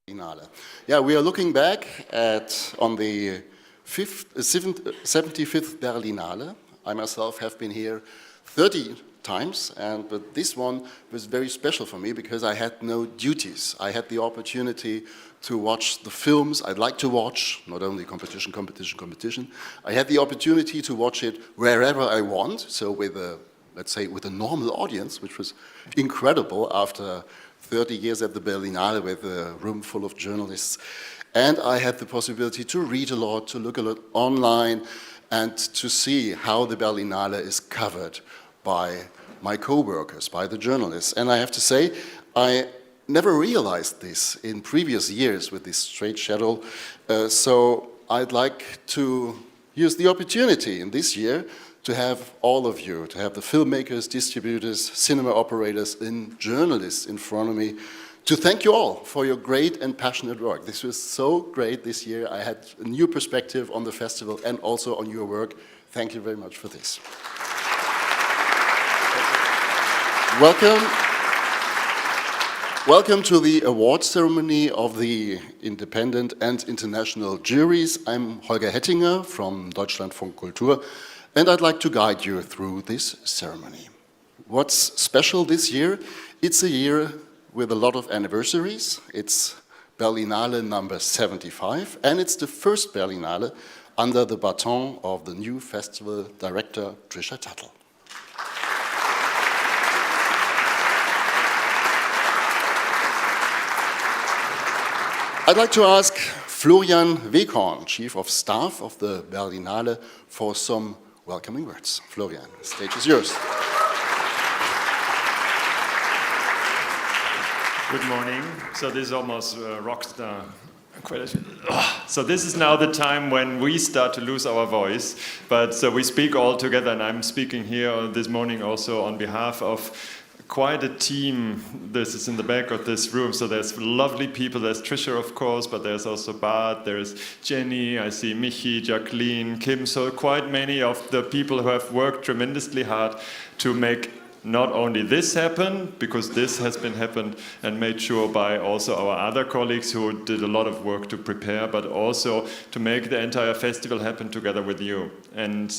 Berlinale. Yeah, we are looking back on the 75th Berlinale. I myself have been here 30 times, but this one was very special for me because I had no duties. I had the opportunity to watch the films I'd like to watch, not only competition. I had the opportunity to watch it wherever I want, so with a normal audience, which was incredible after 30 years at the Berlinale with a room full of journalists. And I had the possibility to read a lot, to look a lot online, and to see how the Berlinale is covered by my co-workers, by the journalists. And I have to say, I never realized this in previous years with this straight schedule. So I'd like to use the opportunity in this year to have all of you, to have the filmmakers, distributors, cinema operators, and journalists in front of me, to thank you all for your great and passionate work. This was so great this year. I had a new perspective on the festival and also on your work. Thank you very much for this. Welcome to the award ceremony of the Independent and International Juries. I'm Holger Hettinger from Deutschlandfunk Kultur, and I'd like to guide you through this ceremony. What's special this year? It's a year with a lot of anniversaries. It's Berlinale number 75, and it's the first Berlinale under the baton of the new festival director, Trisha Tuttle. I'd like to ask Florian Weghorn, Chief of Staff of the Berlinale, for some welcoming words. Florian, the stage is yours. Good morning. So this is almost rock star. So this is now the time when we start to lose our voice, but so we speak all together, and I'm speaking here this morning also on behalf of quite a team. This is in the back of this room, so there's lovely people. There's Trisha, of course, but there's also Bart, there's Jenny, I see Michi, Jacqueline, Kim, so quite many of the people who have worked tremendously hard to make not only this happen, because this has been happened and made sure by also our other colleagues who did a lot of work to prepare, but also to make the entire festival happen together with you. And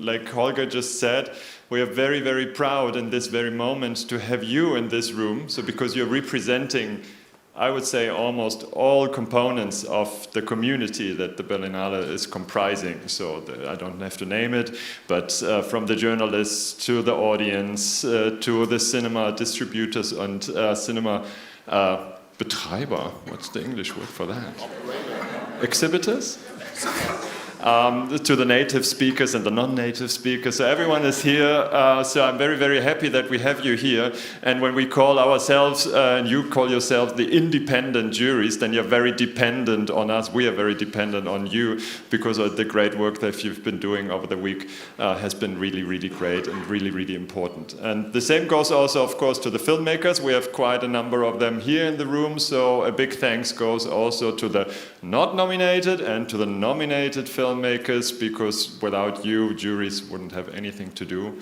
like Holger just said, we are very, very proud in this very moment to have you in this room. So because you're representing, I would say, almost all components of the community that the Berlinale is comprising. So I don't have to name it, but from the journalists to the audience, to the cinema distributors and cinema Betreiber. What's the English word for that? Exhibitors? To the native speakers and the non-native speakers. So everyone is here. So I'm very, very happy that we have you here. And when we call ourselves, and you call yourselves the Independent Juries, then you're very dependent on us. We are very dependent on you because of the great work that you've been doing over the week has been really, really great and really, really important. And the same goes also, of course, to the filmmakers. We have quite a number of them here in the room. So a big thanks goes also to the not nominated and to the nominated filmmakers, because without you, juries wouldn't have anything to do.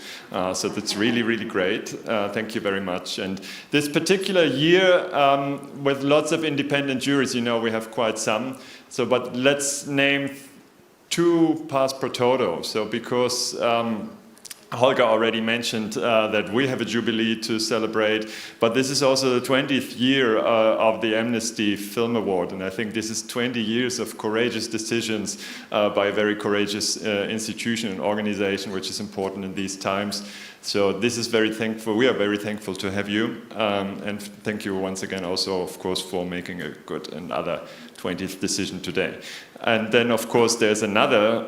So that's really, really great. Thank you very much. And this particular year, with lots of independent juries, you know, we have quite some. So, but let's name two pars pro toto. So because Holger already mentioned that we have a jubilee to celebrate, but this is also the 20th year of the Amnesty Film Award, and I think this is 20 years of courageous decisions by a very courageous institution and organization, which is important in these times. So this is very thankful. We are very thankful to have you, and thank you once again also, of course, for making a good and other 20th decision today. And then, of course, there's another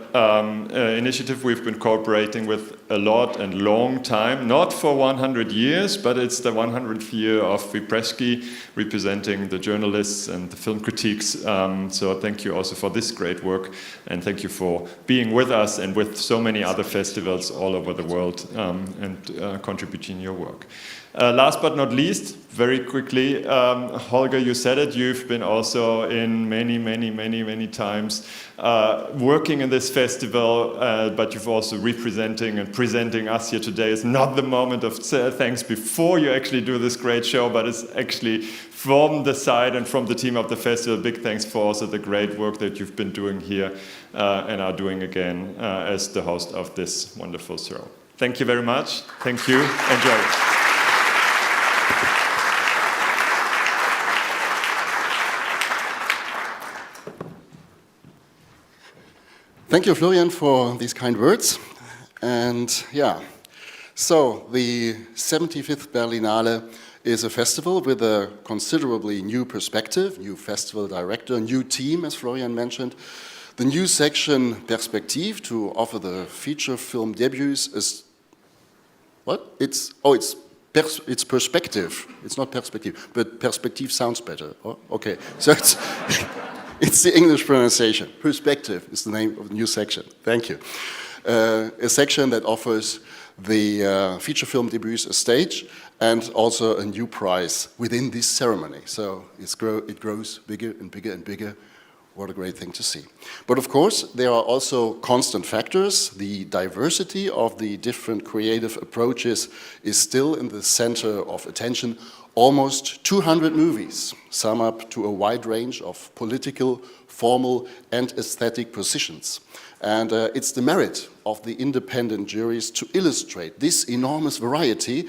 initiative we've been cooperating with a lot and long time, not for 100 years, but it's the 100th year of Wypreski, representing the journalists and the film critiques. So thank you also for this great work, and thank you for being with us and with so many other festivals all over the world and contributing your work. Last but not least, very quickly, Holger, you said it, you've been also in many times working in this festival, but you've also representing and presenting us here today. It's not the moment of thanks before you actually do this great show, but it's actually from the side and from the team of the festival. Big thanks for also the great work that you've been doing here and are doing again as the host of this wonderful show. Thank you very much. Thank you. Enjoy. Thank you, Florian, for these kind words. And yeah, so the 75th Berlinale is a festival with a considerably new perspective, new festival director, new team, as Florian mentioned. The new section Perspective to offer the feature film debuts is, what? It's perspective. It's not perspective, but perspective sounds better. Oh, okay, so it's the English pronunciation. Perspective is the name of the new section. Thank you. A section that offers the feature film debuts a stage and also a new prize within this ceremony. So it grows bigger and bigger and bigger. What a great thing to see. But of course, there are also constant factors. The diversity of the different creative approaches is still in the center of attention. Almost 200 movies sum up to a wide range of political, formal, and aesthetic positions. And it's the merit of the independent juries to illustrate this enormous variety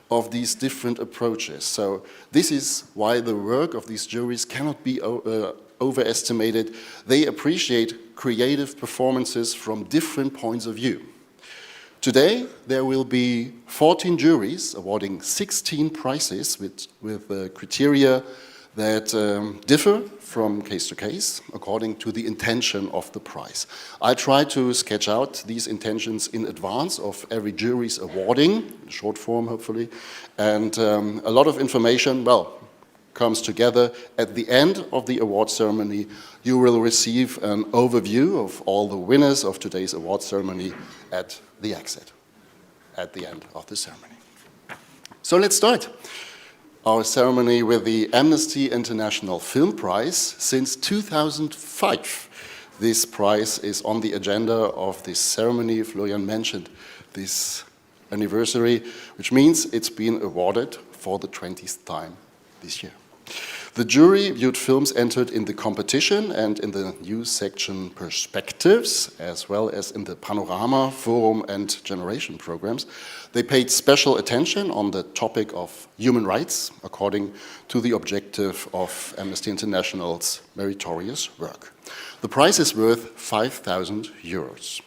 of these different approaches. So this is why the work of these juries cannot be overestimated. They appreciate creative performances from different points of view. Today, there will be 14 juries awarding 16 prizes with criteria that differ from case to case according to the intention of the prize. I try to sketch out these intentions in advance of every jury's awarding, in short form hopefully, and a lot of information, well, comes together at the end of the award ceremony. You will receive an overview of all the winners of today's award ceremony at the exit, at the end of the ceremony. So let's start our ceremony with the Amnesty International Film Prize. Since 2005, this prize is on the agenda of this ceremony. Florian mentioned this anniversary, which means it's been awarded for the 20th time this year. The jury viewed films entered in the competition and in the news section Perspectives, as well as in the Panorama, Forum and Generation programs. They paid special attention on the topic of human rights, according to the objective of Amnesty International's meritorious work. The prize is worth 5,000 euros.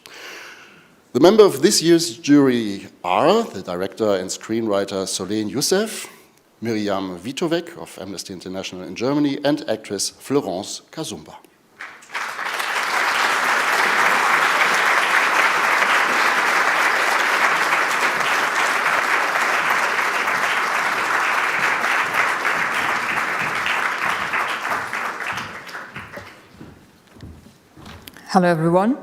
The members of this year's jury are the director and screenwriter Solen Youssef, Miriam Witovec of Amnesty International in Germany, and actress Florence Kazumba. Hello, everyone.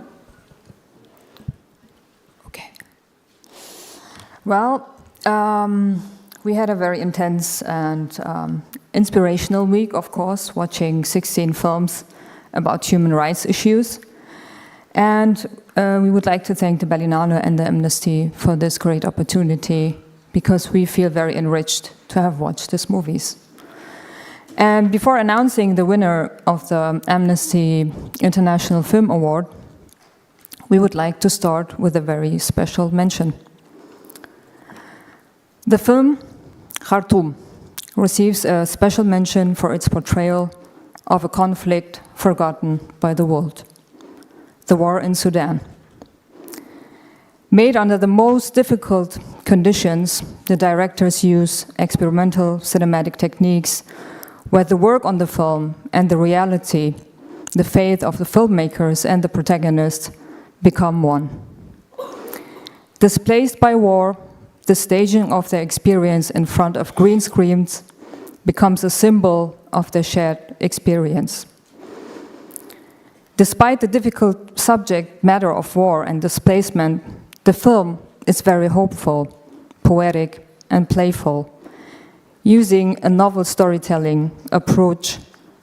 Okay. Well, we had a very intense and inspirational week, of course, watching 16 films about human rights issues. And we would like to thank the Berlinale and the Amnesty for this great opportunity, because we feel very enriched to have watched these movies. And before announcing the winner of the Amnesty International Film Award, we would like to start with a very special mention. The film Khartoum receives a special mention for its portrayal of a conflict forgotten by the world, the war in Sudan. Made under the most difficult conditions, the directors use experimental cinematic techniques where the work on the film and the reality, the faith of the filmmakers and the protagonist become one. Displaced by war, the staging of their experience in front of green screens becomes a symbol of their shared experience. Despite the difficult subject matter of war and displacement, the film is very hopeful poetic, and playful, using a novel storytelling approach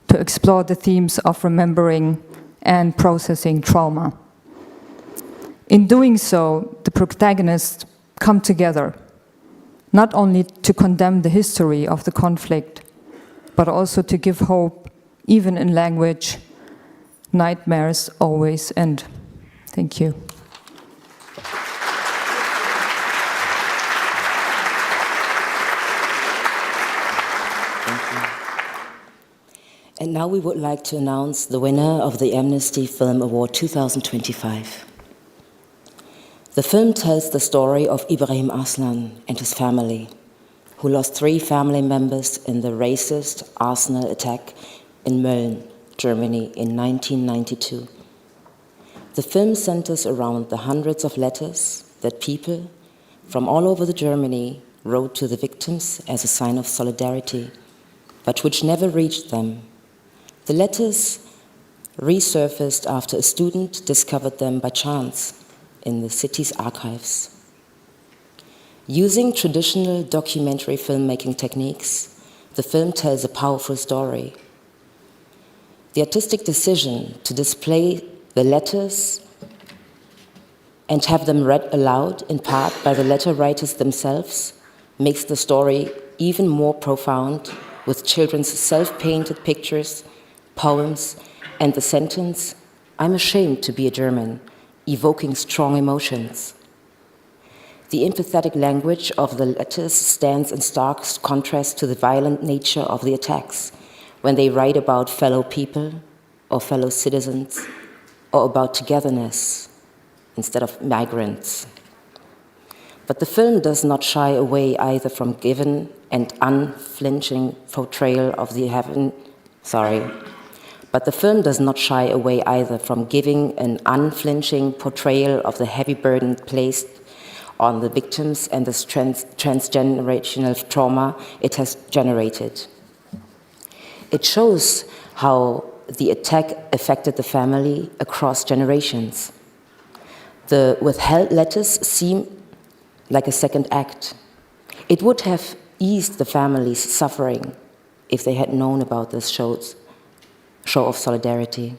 to explore the themes of remembering and processing trauma. In doing so, the protagonists come together, not only to condemn the history of the conflict, but also to give hope, even in language nightmares always end. Thank you. And now we would like to announce the winner of the Amnesty Film Award 2025. The film tells the story of Ibrahim Aslan and his family, who lost 3 family members in the racist Arsenal attack in Mölln, Germany in 1992. The film centers around the hundreds of letters that people from all over Germany wrote to the victims as a sign of solidarity, but which never reached them. The letters resurfaced after a student discovered them by chance in the city's archives. Using traditional documentary filmmaking techniques, the film tells a powerful story. The artistic decision to display the letters and have them read aloud, in part by the letter writers themselves, makes the story even more profound, with children's self-painted pictures, poems, and the sentence, "I'm ashamed to be a German," evoking strong emotions. The empathetic language of the letters stands in stark contrast to the violent nature of the attacks, when they write about fellow people or fellow citizens, or about togetherness instead of migrants. But the film does not shy away either from given and unflinching portrayal of the But the film does not shy away either from giving an unflinching portrayal of the heavy burden placed on the victims and the transgenerational trauma it has generated. It shows how the attack affected the family across generations. The withheld letters seem like a second act. It would have eased the family's suffering if they had known about this show of solidarity.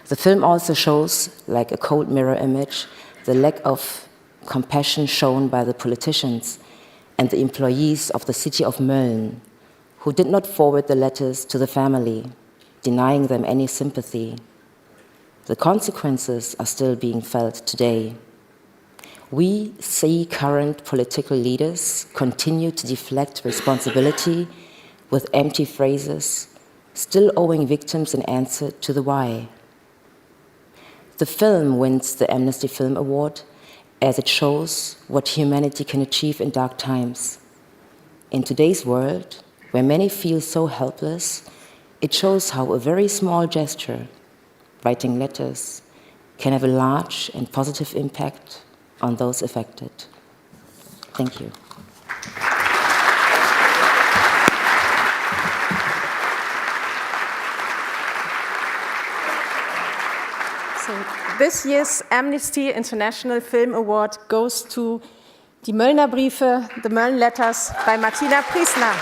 The film also shows, like a cold mirror image, the lack of compassion shown by the politicians and the employees of the city of Mölln, who did not forward the letters to the family, denying them any sympathy. The consequences are still being felt today. We see current political leaders continue to deflect responsibility with empty phrases, still owing victims an answer to the why. The film wins the Amnesty Film Award as it shows what humanity can achieve in dark times. In today's world, where many feel so helpless, it shows how a very small gesture, writing letters, can have a large and positive impact on those affected. Thank you. So this year's Amnesty International Film Award goes to Die Möllner Briefe, The Mölln Letters by Martina Priesner.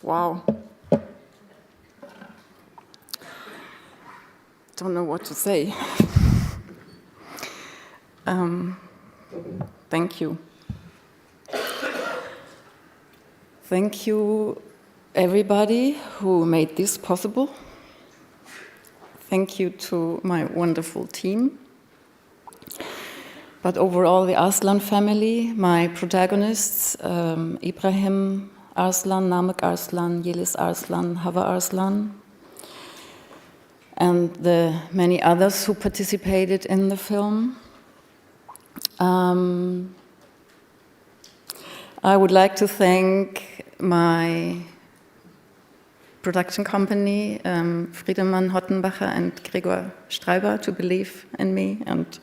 Wow. Don't know what to say. Thank you. Thank you, everybody who made this possible. Thank you to my wonderful team. But overall, the Aslan family, my protagonists, Ibrahim, Arslan, Namık Arslan, Yeliz Arslan, Hava Arslan, and the many others who participated in the film. I would like to thank my production company, Friedemann Hottenbacher and Gregor Streiber, to believe in me and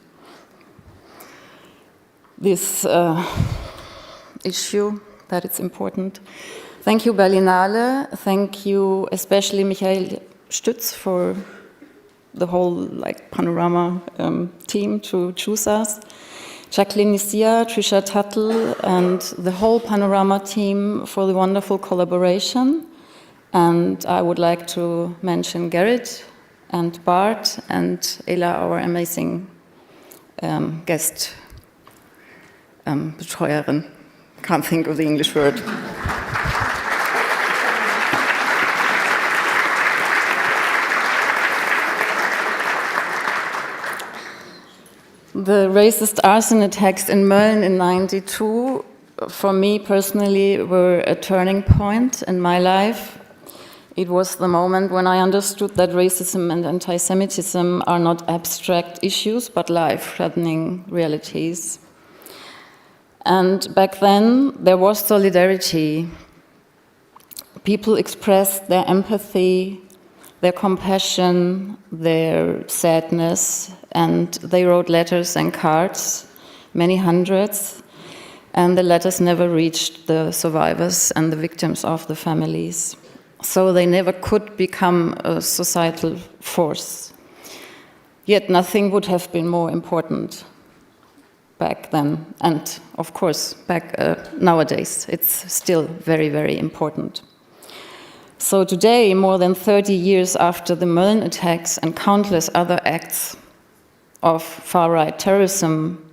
this issue, that it's important. Thank you, Berlinale. Thank you, especially Michael Stütz, for the whole panorama team to choose us. Jacqueline Nissia, Trisha Tuttle, and the whole panorama team for the wonderful collaboration. And I would like to mention Gerrit and Bart and Ella, our amazing guest Betreuerin. Can't think of the English word. The racist arson attacks in Mölln in '92, for me personally, were a turning point in my life. It was the moment when I understood that racism and anti-Semitism are not abstract issues, but life-threatening realities. And back then, there was solidarity. People expressed their empathy, their compassion, their sadness, and they wrote letters and cards, many hundreds, and the letters never reached the survivors and the victims of the families. So they never could become a societal force. Yet nothing would have been more important back then, and of course, nowadays, it's still very, very important. So today, more than 30 years after the Mölln attacks and countless other acts of far-right terrorism,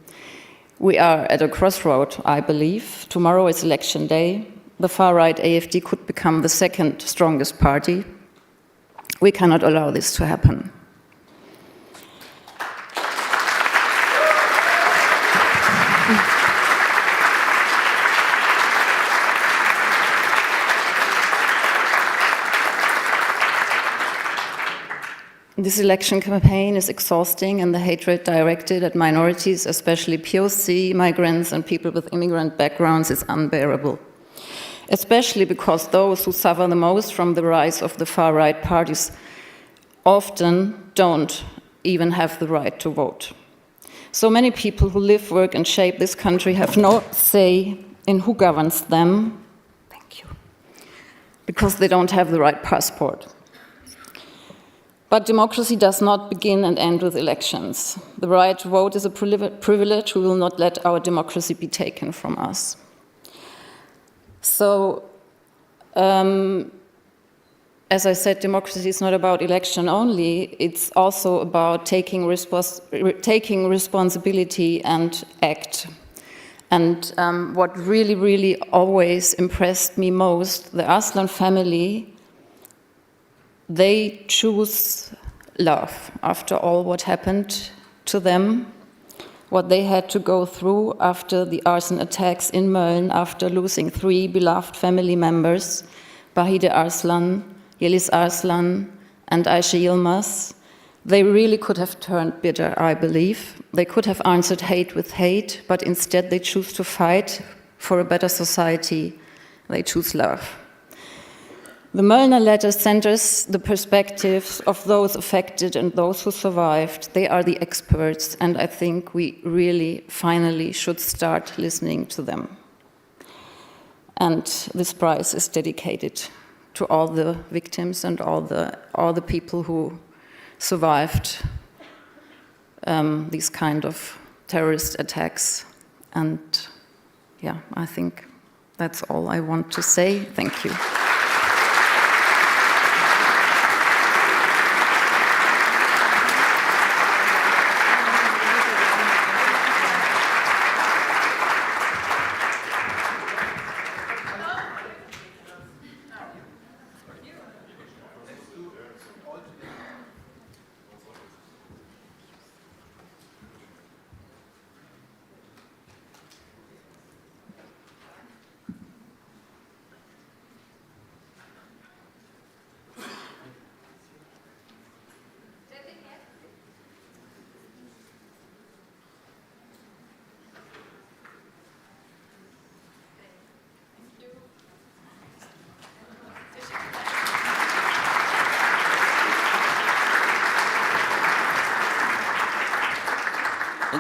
we are at a crossroad, I believe. Tomorrow is election day. The far-right AfD could become the second strongest party. We cannot allow this to happen. This election campaign is exhausting, and the hatred directed at minorities, especially POC, migrants, and people with immigrant backgrounds, is unbearable. Especially because those who suffer the most from the rise of the far-right parties often don't even have the right to vote. So many people who live, work, and shape this country have no say in who governs them. Thank you. Because they don't have the right passport. But democracy does not begin and end with elections. The right to vote is a privilege. We will not let our democracy be taken from us. So, as I said, democracy is not about election only. It's also about taking responsibility and act. And what really, really always impressed me most, the Arslan family, they choose love after all what happened to them, what they had to go through after the arson attacks in Mölln, after losing 3 beloved family members, Bahide Arslan, Yeliz Arslan, and Ayşe Yilmaz. They really could have turned bitter, I believe. They could have answered hate with hate, but instead they choose to fight for a better society. They choose love. The Möllner letter centers the perspectives of those affected and those who survived. They are the experts, and I think we really, finally, should start listening to them. And this prize is dedicated to all the victims and all the people who survived these kind of terrorist attacks. And yeah, I think that's all I want to say. Thank you.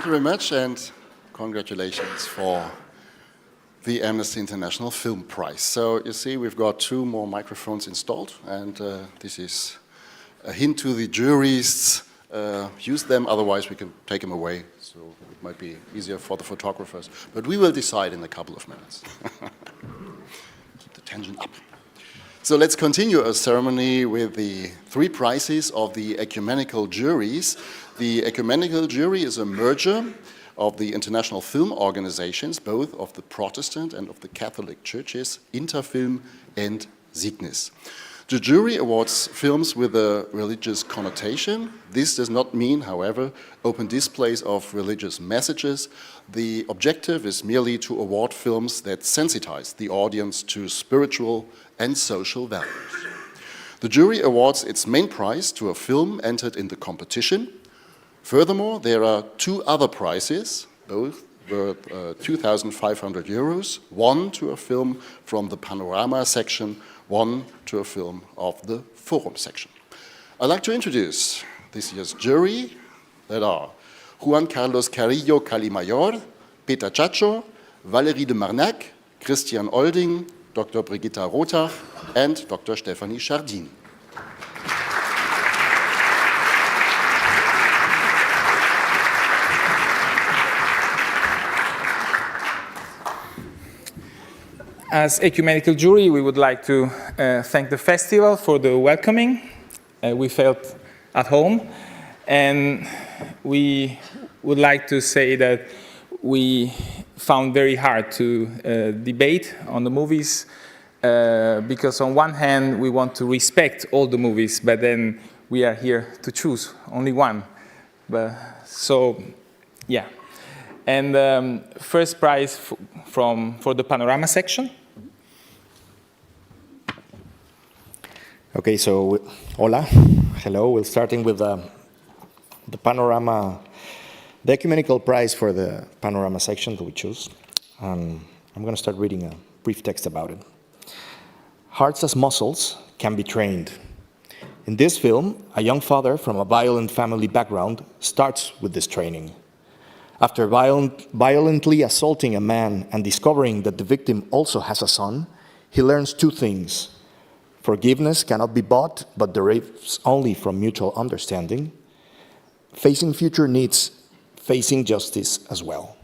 you very much, and congratulations for the Amnesty International Film Prize. So you see, we've got 2 more microphones installed, and this is a hint to the jurists. Use them, otherwise we can take them away, so it might be easier for the photographers. But we will decide in a couple of minutes. Keep the tension up. So let's continue our ceremony with the 3 prizes of the ecumenical juries. The ecumenical jury is a merger of the international film organizations, both of the Protestant and of the Catholic churches, Interfilm and Signis. The jury awards films with a religious connotation. This does not mean, however, open displays of religious messages. The objective is merely to award films that sensitize the audience to spiritual and social values. The jury awards its main prize to a film entered in the competition. Furthermore, there are 2 other prizes, both worth 2,500 euros, one to a film from the Panorama section, one to a film of the Forum section. I'd like to introduce this year's jury that are Juan Carlos Carrillo Calimayor, Peter Chacho, Valérie de Marnac, Christian Olding, Dr. Brigitta Rothach, and Dr. Stephanie Chardin. As ecumenical jury, we would like to thank the festival for the welcoming. We felt at home, and we would like to say that we found very hard to debate on the movies because on one hand we want to respect all the movies, but then we are here to choose only one. So, yeah. And first prize for the Panorama section. Okay, so hola, hello. We're starting with the Panorama, the ecumenical prize for the Panorama section that we choose. I'm going to start reading a brief text about it. Hearts as muscles can be trained. In this film, a young father from a violent family background starts with this training. After violently assaulting a man and discovering that the victim also has a son, he learns 2 things. Forgiveness cannot be bought, but derives only from mutual understanding. Facing future needs, facing justice as well.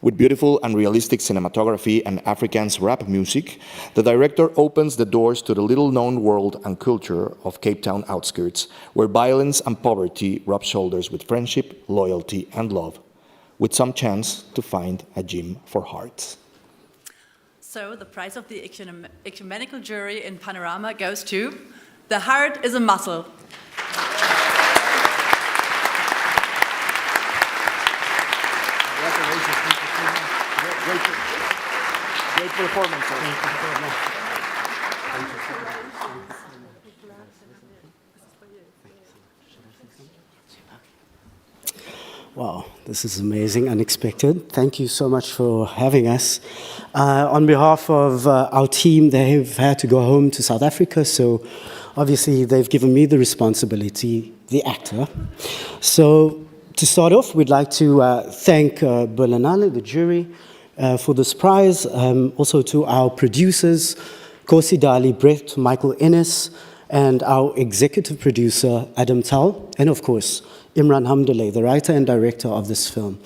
With beautiful and realistic cinematography and Afrikaans rap music, the director opens the doors to the little-known world and culture of Cape Town outskirts, where violence and poverty rub shoulders with friendship, loyalty, and love, with some chance to find a gym for hearts. So the prize of the ecumenical jury in Panorama goes to The Heart is a Muscle. Great performance. Wow, this is amazing, unexpected. Thank you so much for having us. On behalf of our team, they've had to go home to South Africa, so obviously they've given me the responsibility, the actor. So to start off, we'd like to thank Berlinale, the jury, for this prize. Also to our producers, Kosi Dali, Brett, Michael Ennis, and our executive producer, Adam Tal, and of course, Imran Hamdallah, the writer and director of this film.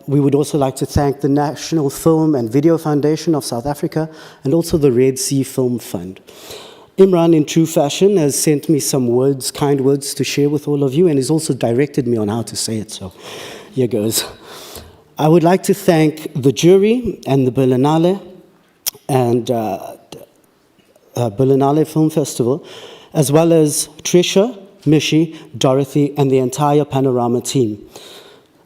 We would also like to thank the National Film and Video Foundation of South Africa and also the Red Sea Film Fund. Imran, in true fashion, has sent me some words, kind words to share with all of you, and has also directed me on how to say it, so here goes. I would like to thank the jury and the Berlinale and Berlinale Film Festival, as well as Trisha, Mishi, Dorothy, and the entire Panorama team.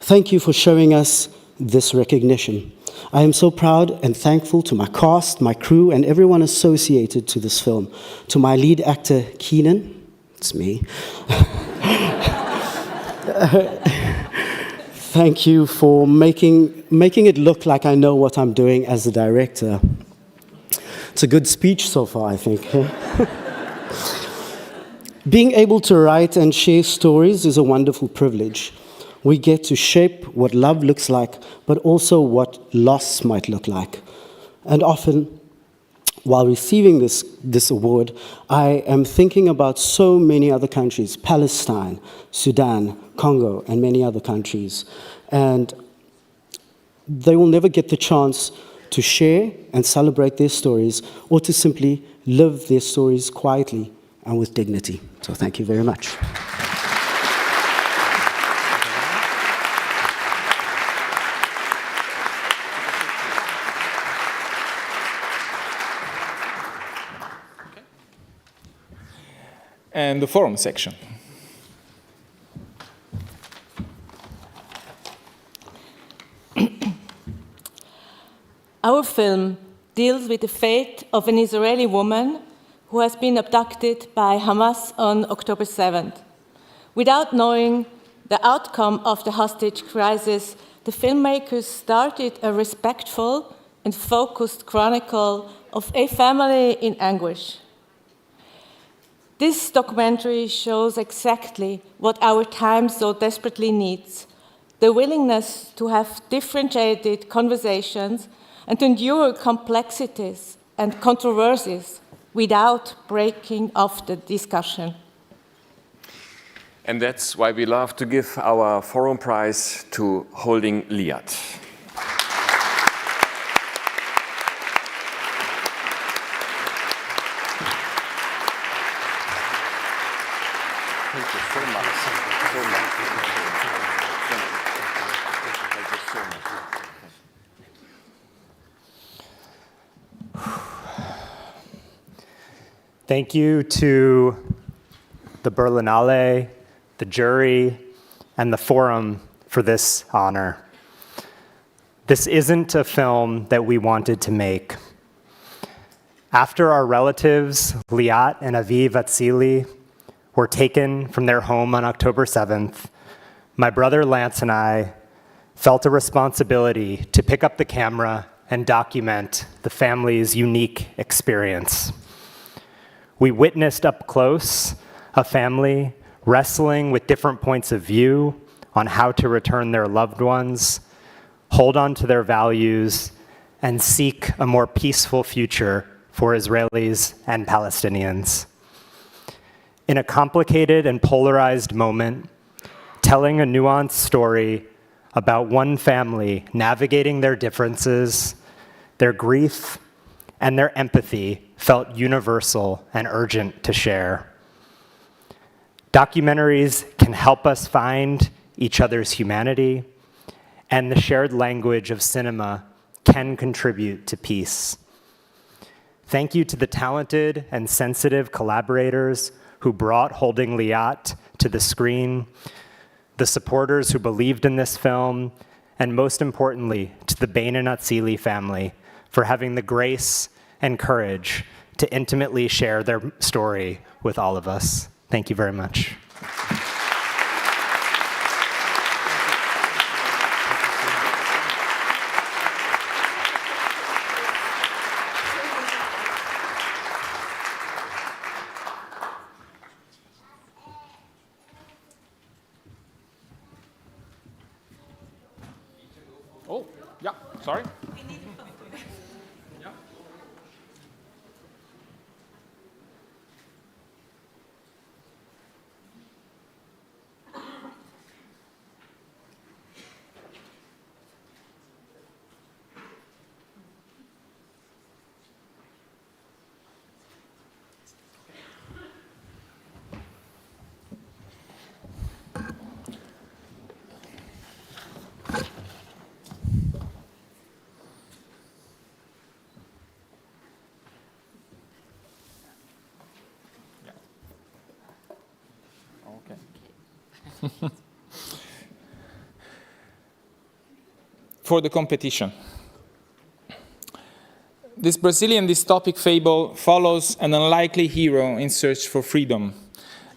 Thank you for showing us this recognition. I am so proud and thankful to my cast, my crew, and everyone associated to this film. To my lead actor, Keenan, it's me. Thank you for making it look like I know what I'm doing as a director. It's a good speech so far, I think. Being able to write and share stories is a wonderful privilege. we get to shape what love looks like, but also what loss might look like. And often, while receiving this award, I am thinking about so many other countries, Palestine, Sudan, Congo, and many other countries. And they will never get the chance to share and celebrate their stories, or to simply live their stories quietly and with dignity. So thank you very much. And the forum section. Our film deals with the fate of an Israeli woman who has been abducted by Hamas on October 7th. Without knowing the outcome of the hostage crisis, the filmmakers started a respectful and focused chronicle of a family in anguish. This documentary shows exactly what our time so desperately needs: the willingness to have differentiated conversations and to endure complexities and controversies without breaking off the discussion. And that's why we love to give our Forum Prize to Holding Liat. Thank you so much. Thank you to the Berlinale, the jury, and the forum for this honor. This isn't a film that we wanted to make. After our relatives, Liat and Aviv Atzili, were taken from their home on October 7th, my brother Lance and I felt a responsibility to pick up the camera and document the family's unique experience. We witnessed up close a family wrestling with different points of view on how to return their loved ones, hold on to their values, and seek a more peaceful future for Israelis and Palestinians. In a complicated and polarized moment, telling a nuanced story about one family navigating their differences, their grief, and their empathy felt universal and urgent to share. Documentaries can help us find each other's humanity, and the shared language of cinema can contribute to peace. Thank you to the talented and sensitive collaborators who brought Holding Liat to the screen, the supporters who believed in this film, and most importantly, to the Bain and Atzili family for having the grace and courage to intimately share their story with all of us. Thank you very much. Oh, yeah, sorry. For the competition. This Brazilian dystopic fable follows an unlikely hero in search for freedom.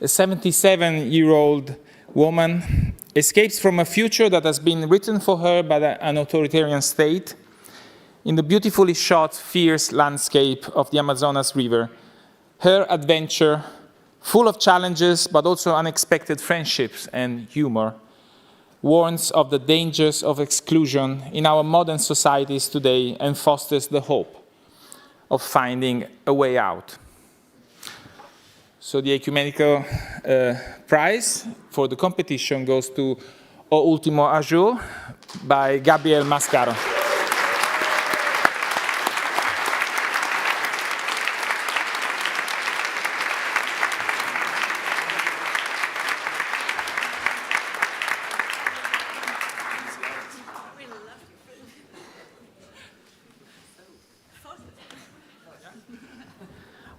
A 77-year-old woman escapes from a future that has been written for her by an authoritarian state in the beautifully shot, fierce landscape of the Amazonas River. Her adventure, full of challenges, but also unexpected friendships and humor, warns of the dangers of exclusion in our modern societies today and fosters the hope of finding a way out. So the Ecumenical Prize for the competition goes to O Ultimo Ajour by Gabriel Mascaro.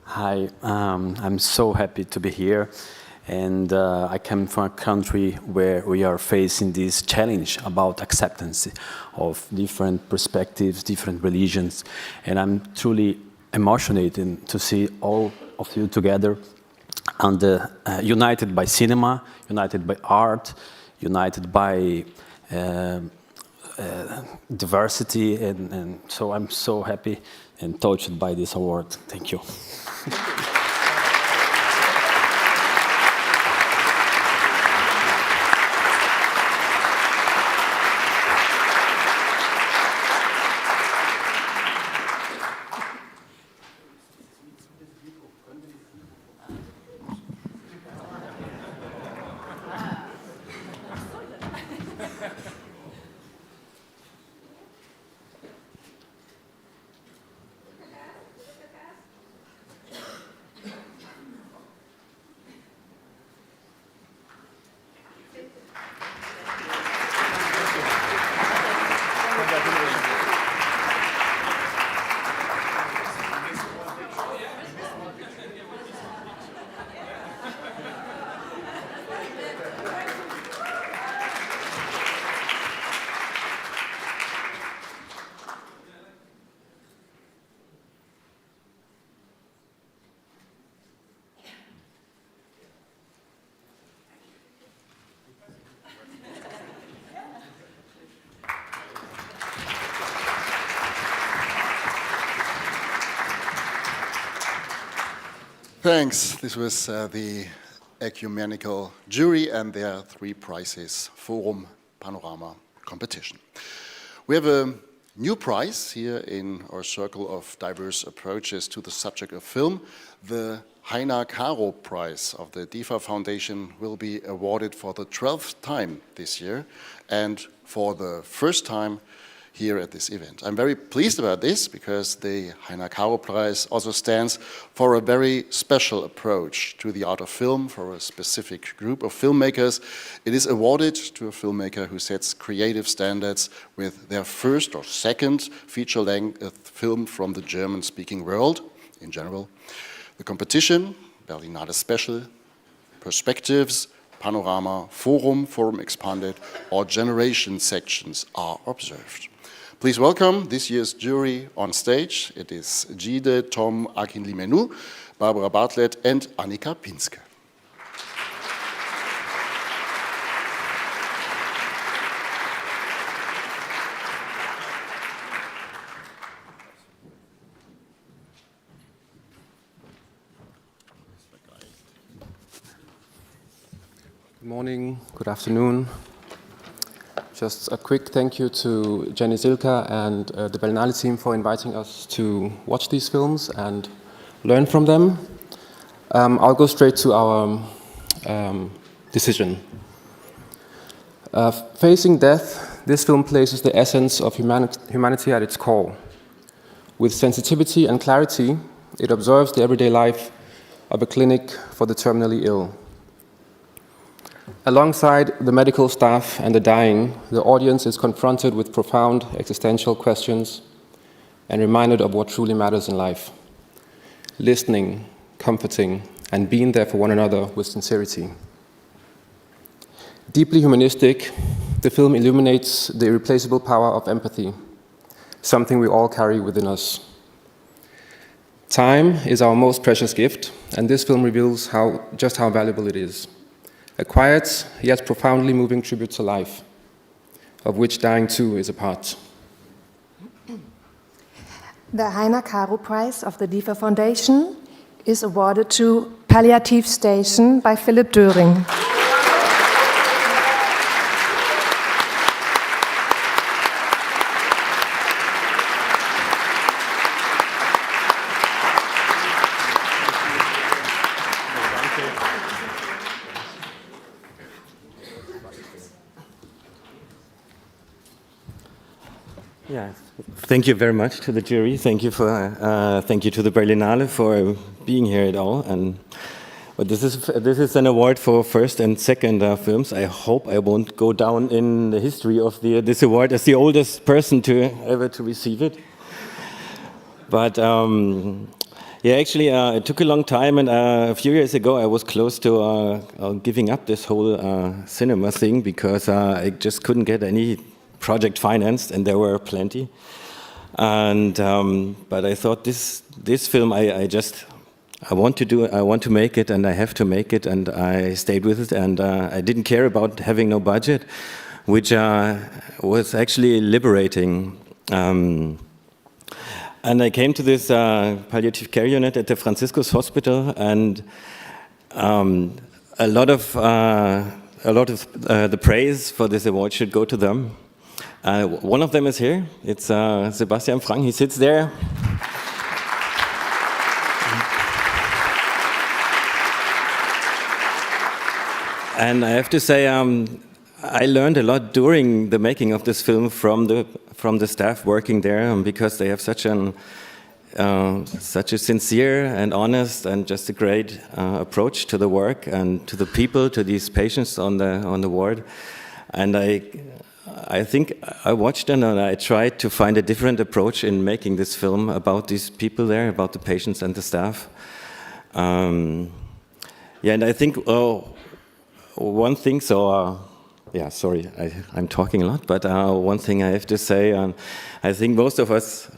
Hi, I'm so happy to be here, and I come from a country where we are facing this challenge about acceptance of different perspectives, different religions, and I'm truly emotioned to see all of you together and united by cinema, united by art, united by diversity, and so I'm so happy and touched by this award. Thank you. Thanks. This was the Ecumenical Jury and their 3 prizes, Forum, Panorama, Competition. We have a new prize here in our circle of diverse approaches to the subject of film. The Heiner Caro Prize of the DIFA Foundation will be awarded for the 12th time this year and for the first time here at this event. I'm very pleased about this because the Heiner Caro Prize also stands for a very special approach to the art of film for a specific group of filmmakers. It is awarded to a filmmaker who sets creative standards with their first or second feature-length film from the German-speaking world in general. The competition, Berlinale Special, Perspectives, Panorama, Forum, Forum Expanded, or Generation sections are observed. Please welcome this year's jury on stage. It is Gide, Tom Akinlimenu, Barbara Bartlett, and Annika Pinske. Good morning, good afternoon. Just a quick thank you to Jenny Silka and the Berlinale team for inviting us to watch these films and learn from them. I'll go straight to our decision. Facing death, this film places the essence of humanity at its core. With sensitivity and clarity, it observes the everyday life of a clinic for the terminally ill. Alongside the medical staff and the dying, the audience is confronted with profound existential questions and reminded of what truly matters in life. Listening, comforting, and being there for one another with sincerity. Deeply humanistic, the film illuminates the irreplaceable power of empathy, something we all carry within us. Time is our most precious gift, and this film reveals just how valuable it is. A quiet, yet profoundly moving tribute to life, of which dying too is a part. The Heiner Caro Prize of the DIFA Foundation is awarded to Palliative Station by Philipp Döring. Yeah, thank you very much to the jury. Thank you to the Berlinale for being here at all. And but this is an award for first and second films. I hope I won't go down in the history of this award as the oldest person ever to receive it. But yeah, actually, it took a long time, and a few years ago, I was close to giving up this whole cinema thing because I just couldn't get any project financed, and there were plenty. And but I thought this film, I want to make it, and I have to make it, and I stayed with it, and I didn't care about having no budget, which was actually liberating. And I came to this palliative care unit at the Franciscus Hospital, and a lot of the praise for this award should go to them. One of them is here. It's Sebastian Frank. He sits there. And I have to say, I learned a lot during the making of this film from the staff working there, because they have such a sincere and honest and just a great approach to the work and to the people, to these patients on the ward. And I think I watched and I tried to find a different approach in making this film about these people there, about the patients and the staff. Yeah, and I think one thing. Yeah, sorry, I'm talking a lot, but one thing I have to say, I think most of us,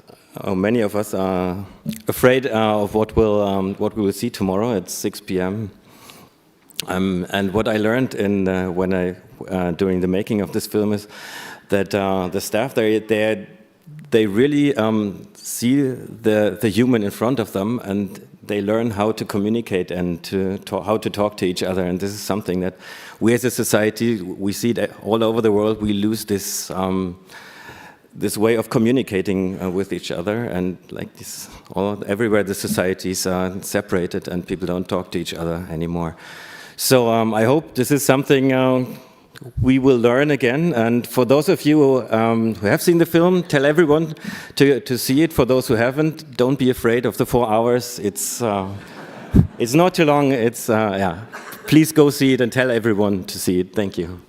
or many of us, are afraid of what we will see tomorrow at 6 p.m. And what I learned during the making of this film is that the staff they really see the human in front of them, and they learn how to communicate and how to talk to each other. And this is something that we as a society, we see it all over the world. We lose this way of communicating with each other, and like this, everywhere the societies are separated and people don't talk to each other anymore. So I hope this is something we will learn again. And for those of you who have seen the film, tell everyone to see it. For those who haven't, don't be afraid of the 4 hours. It's not too long. Yeah. Please go see it and tell everyone to see it. Thank you.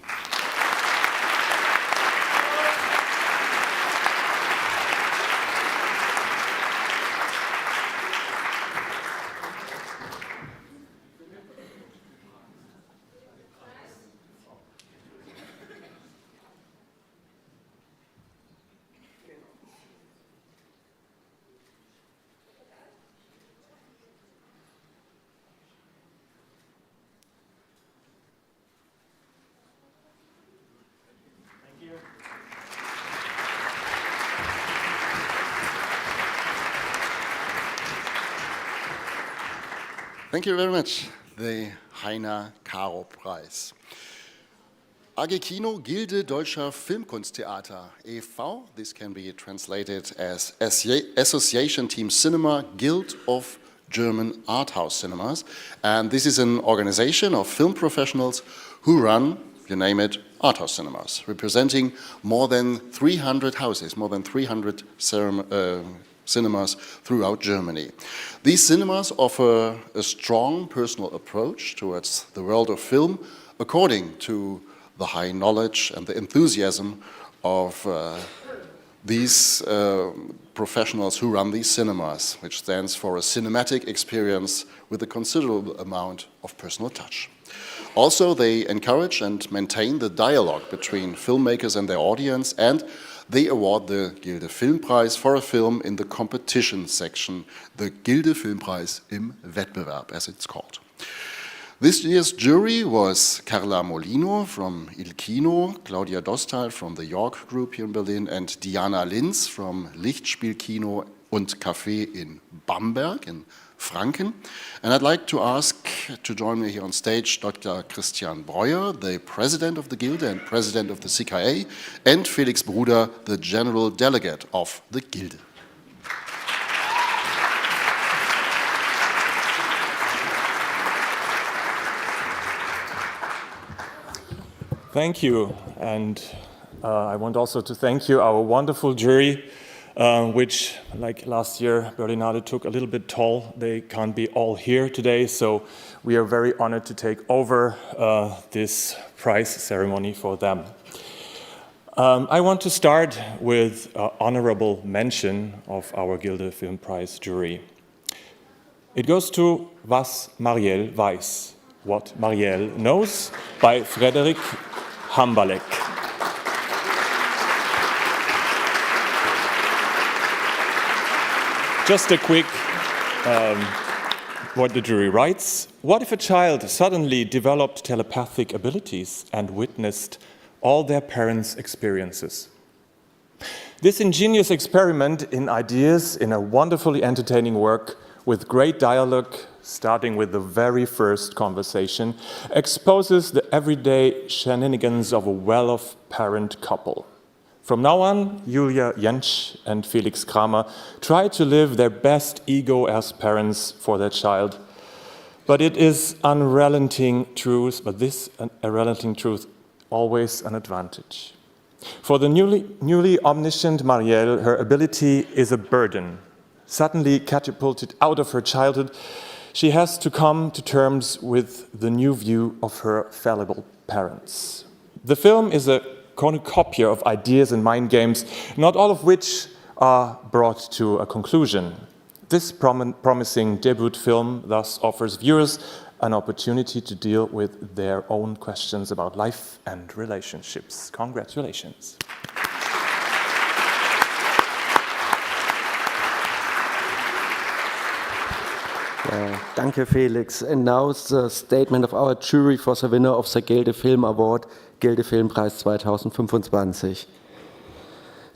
Thank you very much. The Heiner Caro-Preis. AG Kino, Gilde Deutscher Filmkunsttheater e.V. This can be translated as Association Team Cinema, Guild of German Art House Cinemas. And this is an organization of film professionals who run, you name it, art house cinemas, representing more than 300 houses, more than 300 cinemas throughout Germany. These cinemas offer a strong personal approach towards the world of film, according to the high knowledge and the enthusiasm of these professionals who run these cinemas, which stands for a cinematic experience with a considerable amount of personal touch. Also, they encourage and maintain the dialogue between filmmakers and their audience, and they award the Gilde Filmpreis for a film in the competition section, the Gilde Filmpreis im Wettbewerb, as it's called. This year's jury was Carla Molino from Il Kino, Claudia Dostal from the York Group here in Berlin, and Diana Linz from Lichtspielkino und Café in Bamberg in Franken. And I'd like to ask to join me here on stage Dr. Christian Breuer, the president of the Gilde and president of the CKA, and Felix Bruder, the general delegate of the Gilde. Thank you, and I want also to thank you, our wonderful jury, which, like last year, Berlinale took a little bit toll. They can't be all here today, so we are very honored to take over this prize ceremony for them. I want to start with honorable mention of our Gilde Film Prize jury. It goes to Was Marielle weiß, What Marielle Knows, by Frederick Hambalek. Just a quick, what the jury writes. What if a child suddenly developed telepathic abilities and witnessed all their parents' experiences? This ingenious experiment in ideas in a wonderfully entertaining work with great dialogue, starting with the very first conversation, exposes the everyday shenanigans of a well-off parent couple. From now on, Julia Jentsch and Felix Kramer try to live their best ego as parents for their child. But it is unrelenting truth, always an advantage. For the newly omniscient Marielle, her ability is a burden. Suddenly catapulted out of her childhood, she has to come to terms with the new view of her fallible parents. The film is a cornucopia of ideas and mind games, not all of which are brought to a conclusion. This promising debut film thus offers viewers an opportunity to deal with their own questions about life and relationships. Congratulations. Danke, Felix. And now the statement of our jury for the winner of the Gilde Film Award, Gilde Filmpreis 2025.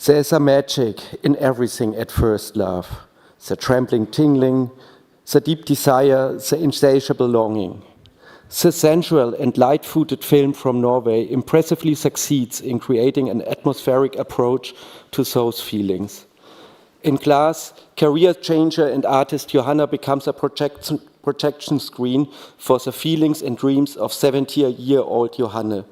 There is a magic in everything at first love. The trembling tingling, the deep desire, the insatiable longing. The sensual and light-footed film from Norway impressively succeeds in creating an atmospheric approach to those feelings. In class, career changer and artist Johanna becomes a projection screen for the feelings and dreams of 70-year-old Johanne.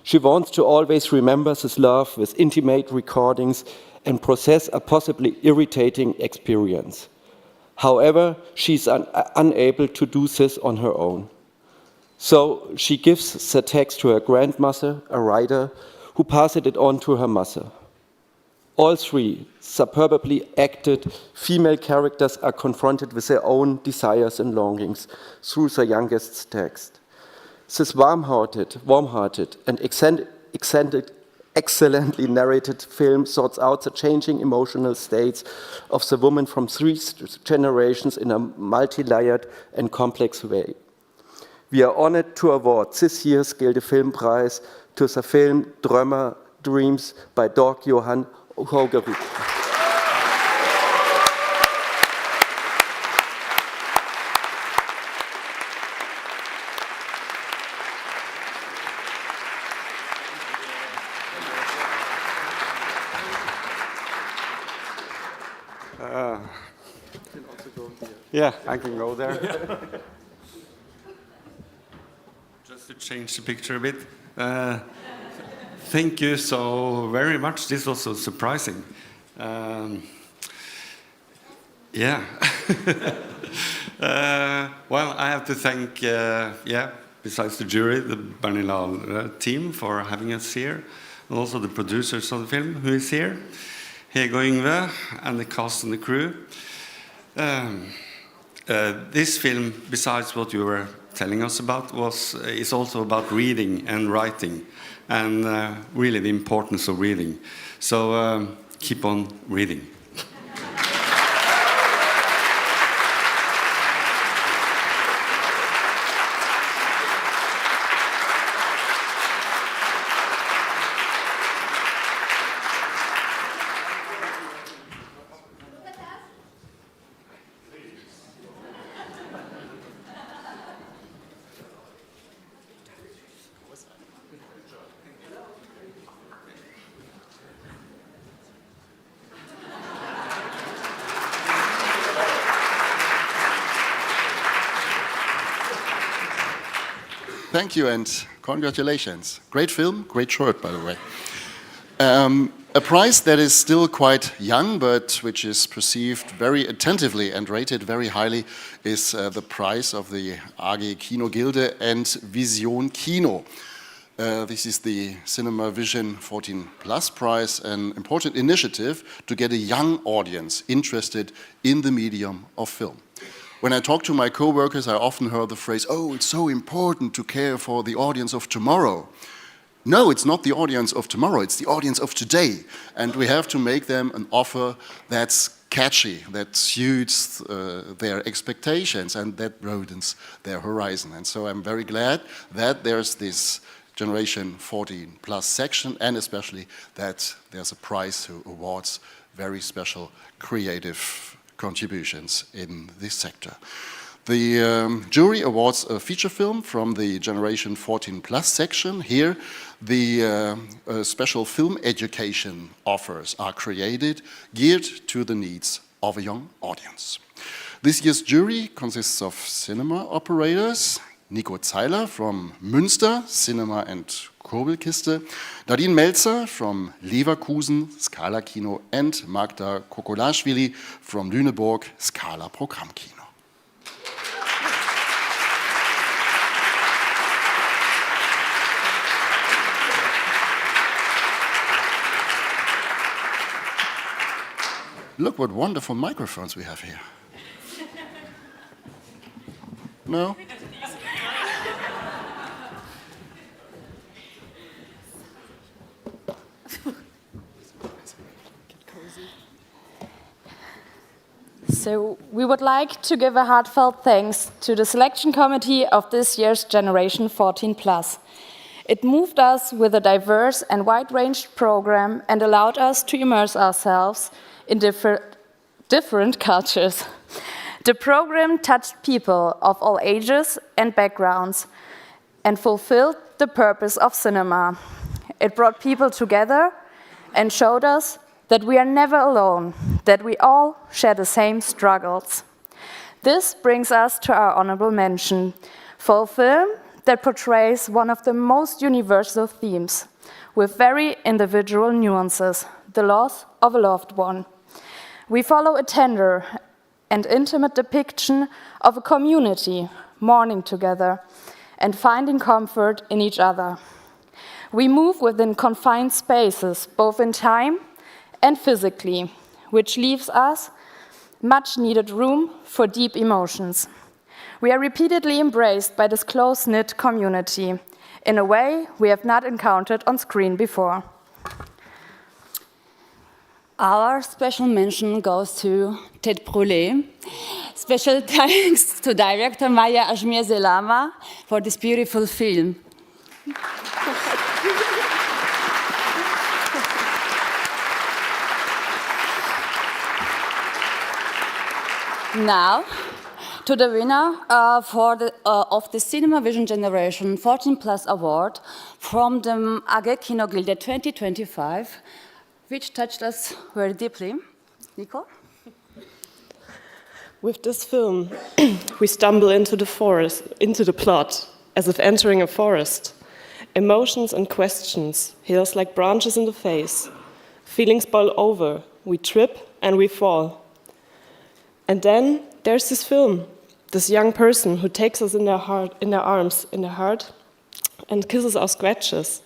She wants to always remember this love with intimate recordings and process a possibly irritating experience. However, she's unable to do this on her own. So she gives the text to her grandmother, a writer, who passes it on to her mother. All three superbly acted female characters are confronted with their own desires and longings through the youngest's text. This warm-hearted and excellently narrated film sorts out the changing emotional states of the woman from three generations in a multi-layered and complex way. We are honored to award this year's Gilde Filmpreis to the film Drömmer Dreams by Dag Johan Haugerud. Yeah, I can go there. Just to change the picture a bit. Thank you so very much. This was so surprising. Yeah. Well, I have to thank, besides the jury, the Berlinale team for having us here, and also the producers of the film who is here, Hege og Yngve, and the cast and the crew. This film, besides what you were telling us about, is also about reading and writing, and really the importance of reading. So keep on reading. Thank you and congratulations. Great film, great short, by the way. A prize that is still quite young, but which is perceived very attentively and rated very highly, is the prize of the AG Kino Gilde and Vision Kino. This is the Cinema Vision 14 Plus prize, an important initiative to get a young audience interested in the medium of film. When I talk to my co-workers, I often heard the phrase, "Oh, it's so important to care for the audience of tomorrow." No, it's not the audience of tomorrow, it's the audience of today. And we have to make them an offer that's catchy, that suits their expectations and that broadens their horizon. And so I'm very glad that there's this Generation 14 Plus section, and especially that there's a prize who awards very special creative contributions in this sector. The jury awards a feature film from the Generation 14 Plus section. Here, the special film education offers are created, geared to the needs of a young audience. This year's jury consists of cinema operators: Nico Zeiler from Münster, Cinema and Kurbelkiste, Nadine Melzer from Leverkusen, Scala Kino, and Magda Kokolashvili from Lüneburg, Scala Programmkino. Look what wonderful microphones we have here. No? So we would like to give a heartfelt thanks to the selection committee of this year's Generation 14 Plus. It moved us with a diverse and wide-ranged program and allowed us to immerse ourselves in different cultures. The program touched people of all ages and backgrounds and fulfilled the purpose of cinema. It brought people together and showed us that we are never alone, that we all share the same struggles. This brings us to our honorable mention for a film that portrays one of the most universal themes, with very individual nuances: the loss of a loved one. We follow a tender and intimate depiction of a community mourning together and finding comfort in each other. We move within confined spaces, both in time and physically, which leaves us much needed room for deep emotions. We are repeatedly embraced by this close-knit community in a way we have not encountered on screen before. Our special mention goes to Ted Brûlé. Special thanks to director Maya Ajmer Selama for this beautiful film. Now, to the winner of the Cinema Vision Generation 14 Plus Award from the AG Kino Gilde 2025, which touched us very deeply. Nico? With this film, we stumble into the forest, into the plot, as if entering a forest. Emotions and questions hit us like branches in the face. Feelings boil over, we trip and we fall. And then there's this film, this young person who takes us in their heart, in their arms, in their heart, and kisses our scratches.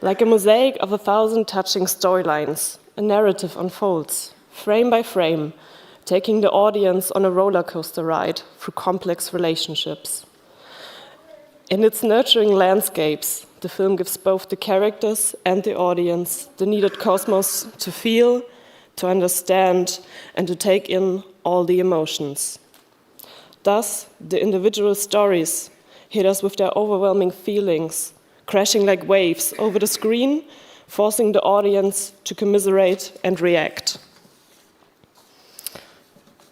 Like a mosaic of 1,000 touching storylines, a narrative unfolds, frame by frame, taking the audience on a roller coaster ride through complex relationships. In its nurturing landscapes, the film gives both the characters and the audience the needed cosmos to feel, to understand, and to take in all the emotions. Thus, the individual stories hit us with their overwhelming feelings, crashing like waves over the screen, forcing the audience to commiserate and react.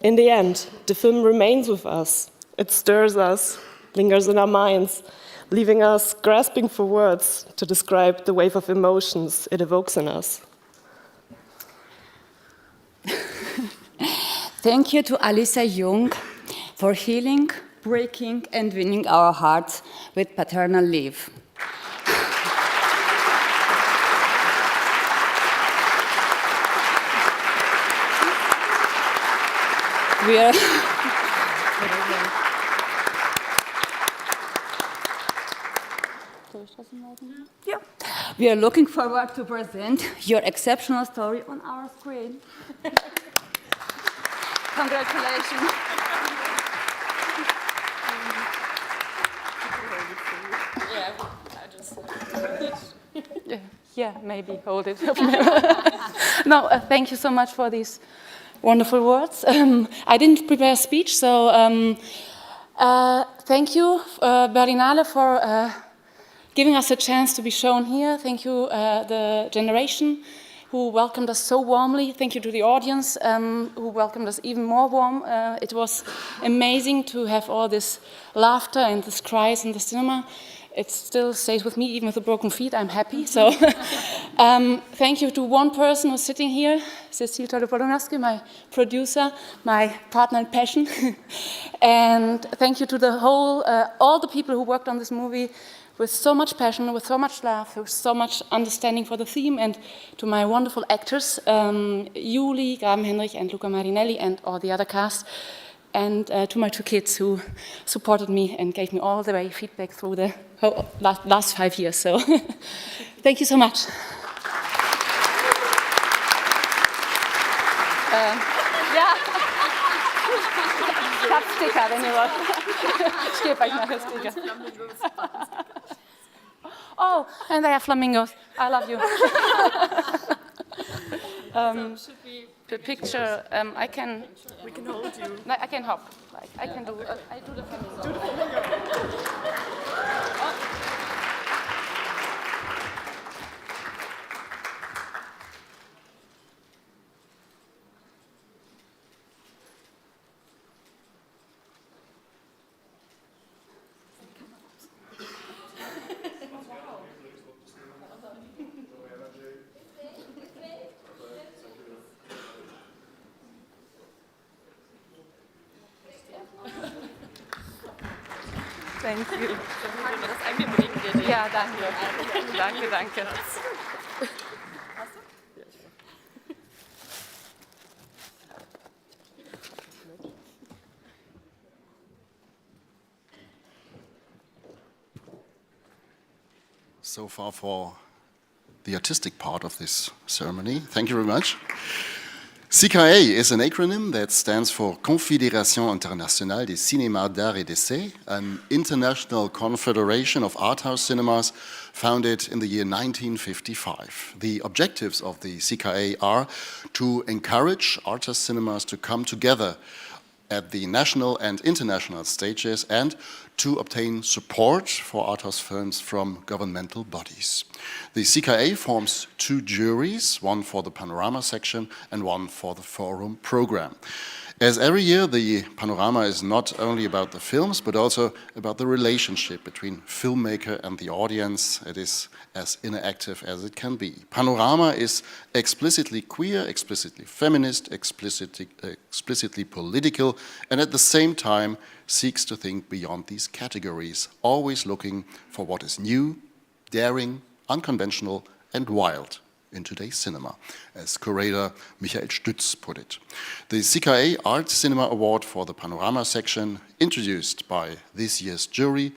In the end, the film remains with us. It stirs us, lingers in our minds, leaving us grasping for words to describe the wave of emotions it evokes in us. Thank you to Alisa Jung for healing, breaking, and winning our hearts with Paternal Leave. we are yeah. We are looking forward to present your exceptional story on our screen. Congratulations. Yeah, maybe hold it. No, thank you so much for these wonderful words. I didn't prepare a speech, so thank you, Berlinale, for giving us a chance to be shown here. Thank you, the generation who welcomed us so warmly. Thank you to the audience who welcomed us even more warm. It was amazing to have all this laughter and this cries in the cinema. It still stays with me, even with the broken feet. I'm happy. So, thank you to one person who's sitting here, Cecile Todopolonaski, my producer, my partner in passion. And thank you to the whole, all the people who worked on this movie with so much passion, with so much love, with so much understanding for the theme, and to my wonderful actors, Julie Graben-Henrich and Luca Marinelli, and all the other cast. And to my two kids who supported me and gave me all the way feedback through the whole last 5 years. So thank you so much. Ja. Ich hab Sticker, wenn ihr wollt. Ich gebe euch nachher Sticker. Oh, and they have flamingos. I love you. The picture, I can. We can hold you. No, I can hop. Like I can do. I do the flamingo. Do the flamingo. Thank you. Ja, danke. Danke, danke. So far for the artistic part of this ceremony. Thank you very much. CKA is an acronym that stands for Confédération Internationale des Cinémas d'Art et d'Essai, an international confederation of art house cinemas founded in the year 1955. The objectives of the CKA are to encourage art house cinemas to come together at the national and international stages and to obtain support for art house films from governmental bodies. The CKA forms 2 juries, one for the Panorama section and one for the Forum program. As every year, the Panorama is not only about the films, but also about the relationship between filmmaker and the audience. It is as interactive as it can be. Panorama is explicitly queer, explicitly feminist, explicitly political, and at the same time seeks to think beyond these categories, always looking for what is new, daring, unconventional, and wild in today's cinema, as curator Michael Stütz put it. The CKA Art Cinema Award for the Panorama section, introduced by this year's jury,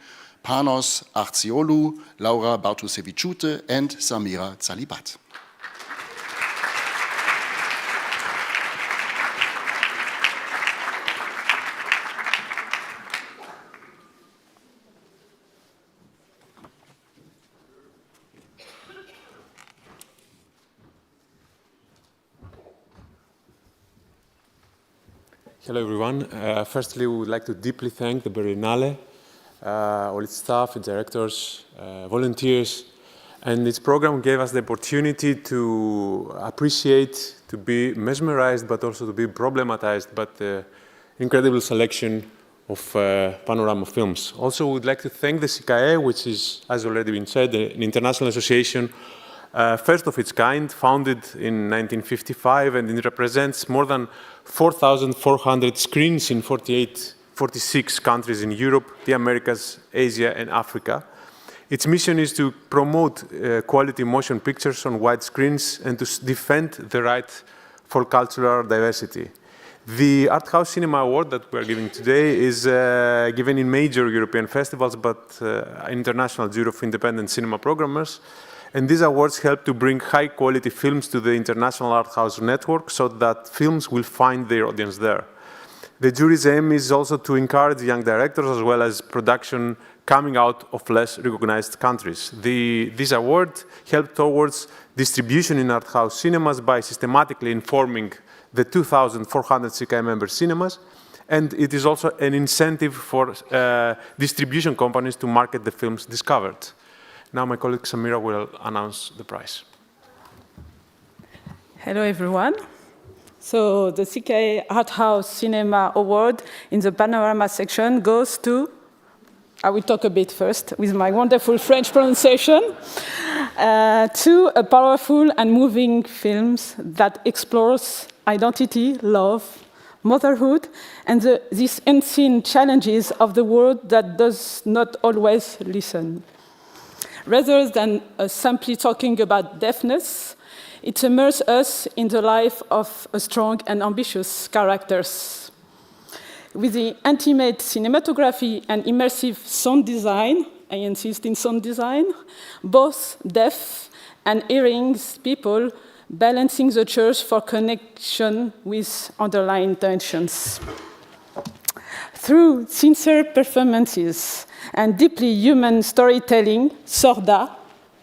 Panos Artsiolu, Laura Bartuseviciute, and Samira Zalibat. Hello, everyone. Firstly, we would like to deeply thank the Berlinale, all its staff, its directors, volunteers, and this program gave us the opportunity to appreciate, to be mesmerized, but also to be problematized by the incredible selection of Panorama films. Also, we would like to thank the CKA, which is, as already been said, an international association, first of its kind, founded in 1955, and it represents more than 4,400 screens in 46 countries in Europe, the Americas, Asia, and Africa. Its mission is to promote quality motion pictures on wide screens and to defend the right for cultural diversity. The Art House Cinema Award that we are giving today is given in major European festivals, but international jury of independent cinema programmers. And these awards help to bring high-quality films to the international art house network so that films will find their audience there. The jury's aim is also to encourage young directors as well as production coming out of less recognized countries. This award helped towards distribution in art house cinemas by systematically informing the 2,400 CKI member cinemas, and it is also an incentive for distribution companies to market the films discovered. Now my colleague Samira will announce the prize. Hello everyone. So the CKI Art House Cinema Award in the Panorama section goes to, I will talk a bit first with my wonderful French pronunciation, to a powerful and moving films that explores identity, love, motherhood, and these unseen challenges of the world that does not always listen. Rather than simply talking about deafness, it immerses us in the life of a strong and ambitious characters. With the intimate cinematography and immersive sound design, I insist in sound design, both deaf and hearing people balancing the church for connection with underlying tensions. Through sincere performances and deeply human storytelling, Sorda,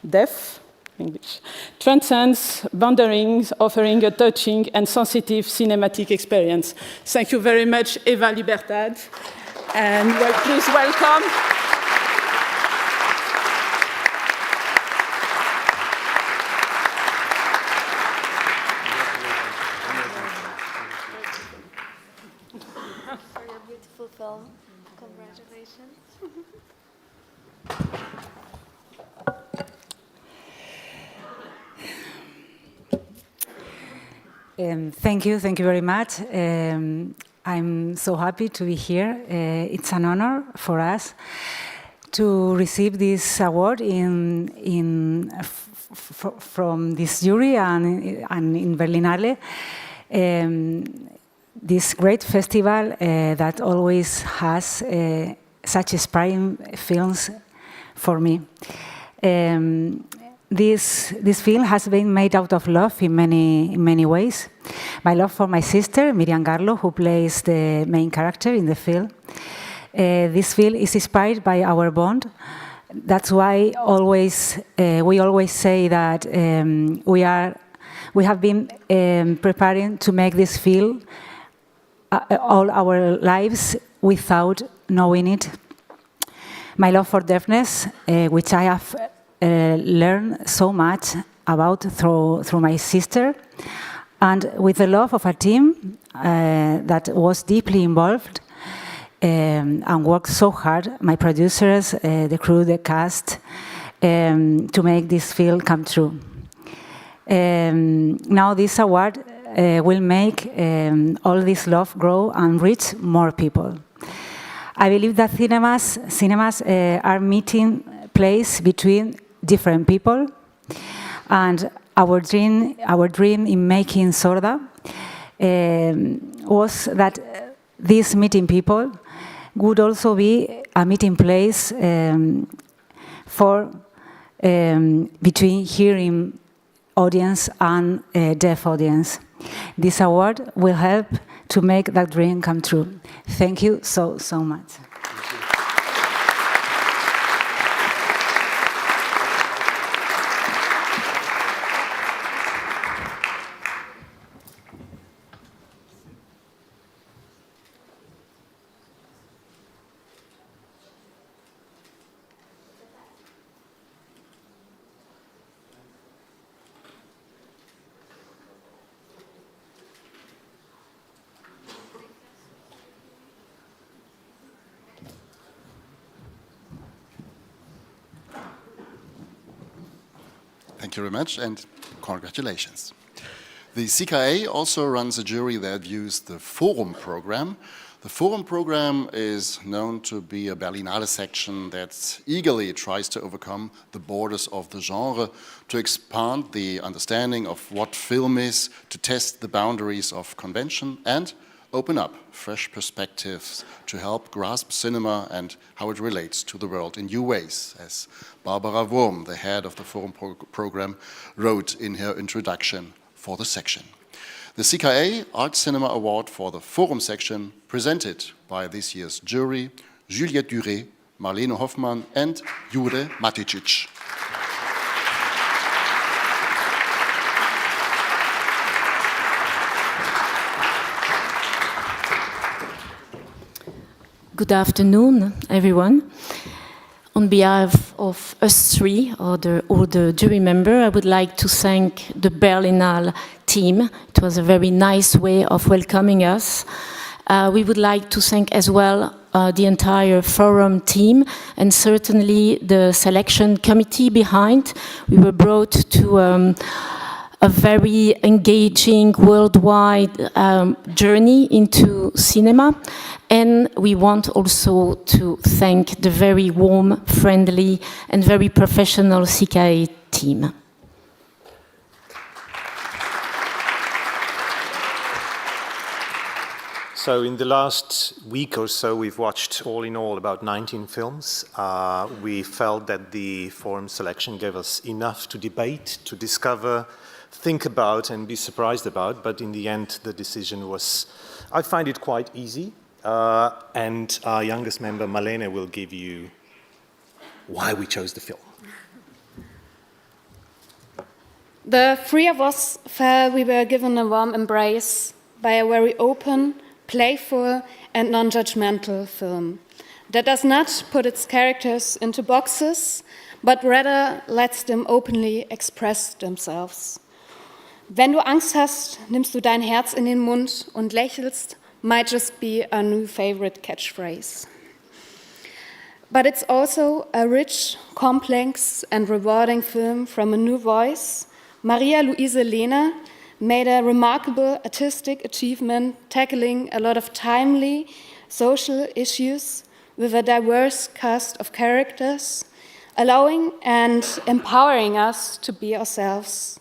deaf, English, transcends boundaries, offering a touching and sensitive cinematic experience. Thank you very much, Eva Libertad, and please welcome. For your beautiful film. Congratulations. Thank you very much. I'm so happy to be here. It's an honor for us to receive this award from this jury and in Berlinale. This great festival that always has such inspiring films for me. This film has been made out of love in many ways. My love for my sister, Miriam Garlo, who plays the main character in the film. This film is inspired by our bond. That's why we always say that we have been preparing to make this film all our lives without knowing it. My love for deafness, which I have learned so much about through my sister, and with the love of a team that was deeply involved and worked so hard, my producers, the crew, the cast, to make this film come true. Now this award will make all this love grow and reach more people. I believe that cinemas are meeting place between different people, and our dream in making Sorda was that these meeting people would also be a meeting place for between hearing audience and deaf audience. This award will help to make that dream come true. Thank you so much. Thank you very much, and congratulations. The CKA also runs a jury that views the Forum program. The Forum program is known to be a Berlinale section that eagerly tries to overcome the borders of the genre, to expand the understanding of what film is, to test the boundaries of convention, and open up fresh perspectives to help grasp cinema and how it relates to the world in new ways, as Barbara Wurm, the head of the Forum program, wrote in her introduction for the section. The CKA Art Cinema Award for the Forum section, presented by this year's jury, Juliette Duré, Marlene Hoffmann and Jure Maticic. Good afternoon, everyone. On behalf of us three, or the jury member, I would like to thank the Berlinale team. It was a very nice way of welcoming us. We would like to thank as well the entire Forum team and certainly the selection committee behind. We were brought to a very engaging worldwide journey into cinema. And we want also to thank the very warm, friendly, and very professional CKA team. So in the last week or so, we've watched all in all about 19 films. We felt that the Forum selection gave us enough to debate, to discover, think about, and be surprised about. But in the end, the decision was, I find it quite easy. And our youngest member, Marlene, will give you why we chose the film. The three of us felt we were given a warm embrace by a very open, playful and non-judgmental film that does not put its characters into boxes, but rather lets them openly express themselves. Wenn du Angst hast, nimmst du dein Herz in den Mund und lächelst, might just be a new favorite catchphrase. But it's also a rich, complex and rewarding film from a new voice. Maria Luise Lehner made a remarkable artistic achievement tackling a lot of timely social issues with a diverse cast of characters, allowing and empowering us to be ourselves.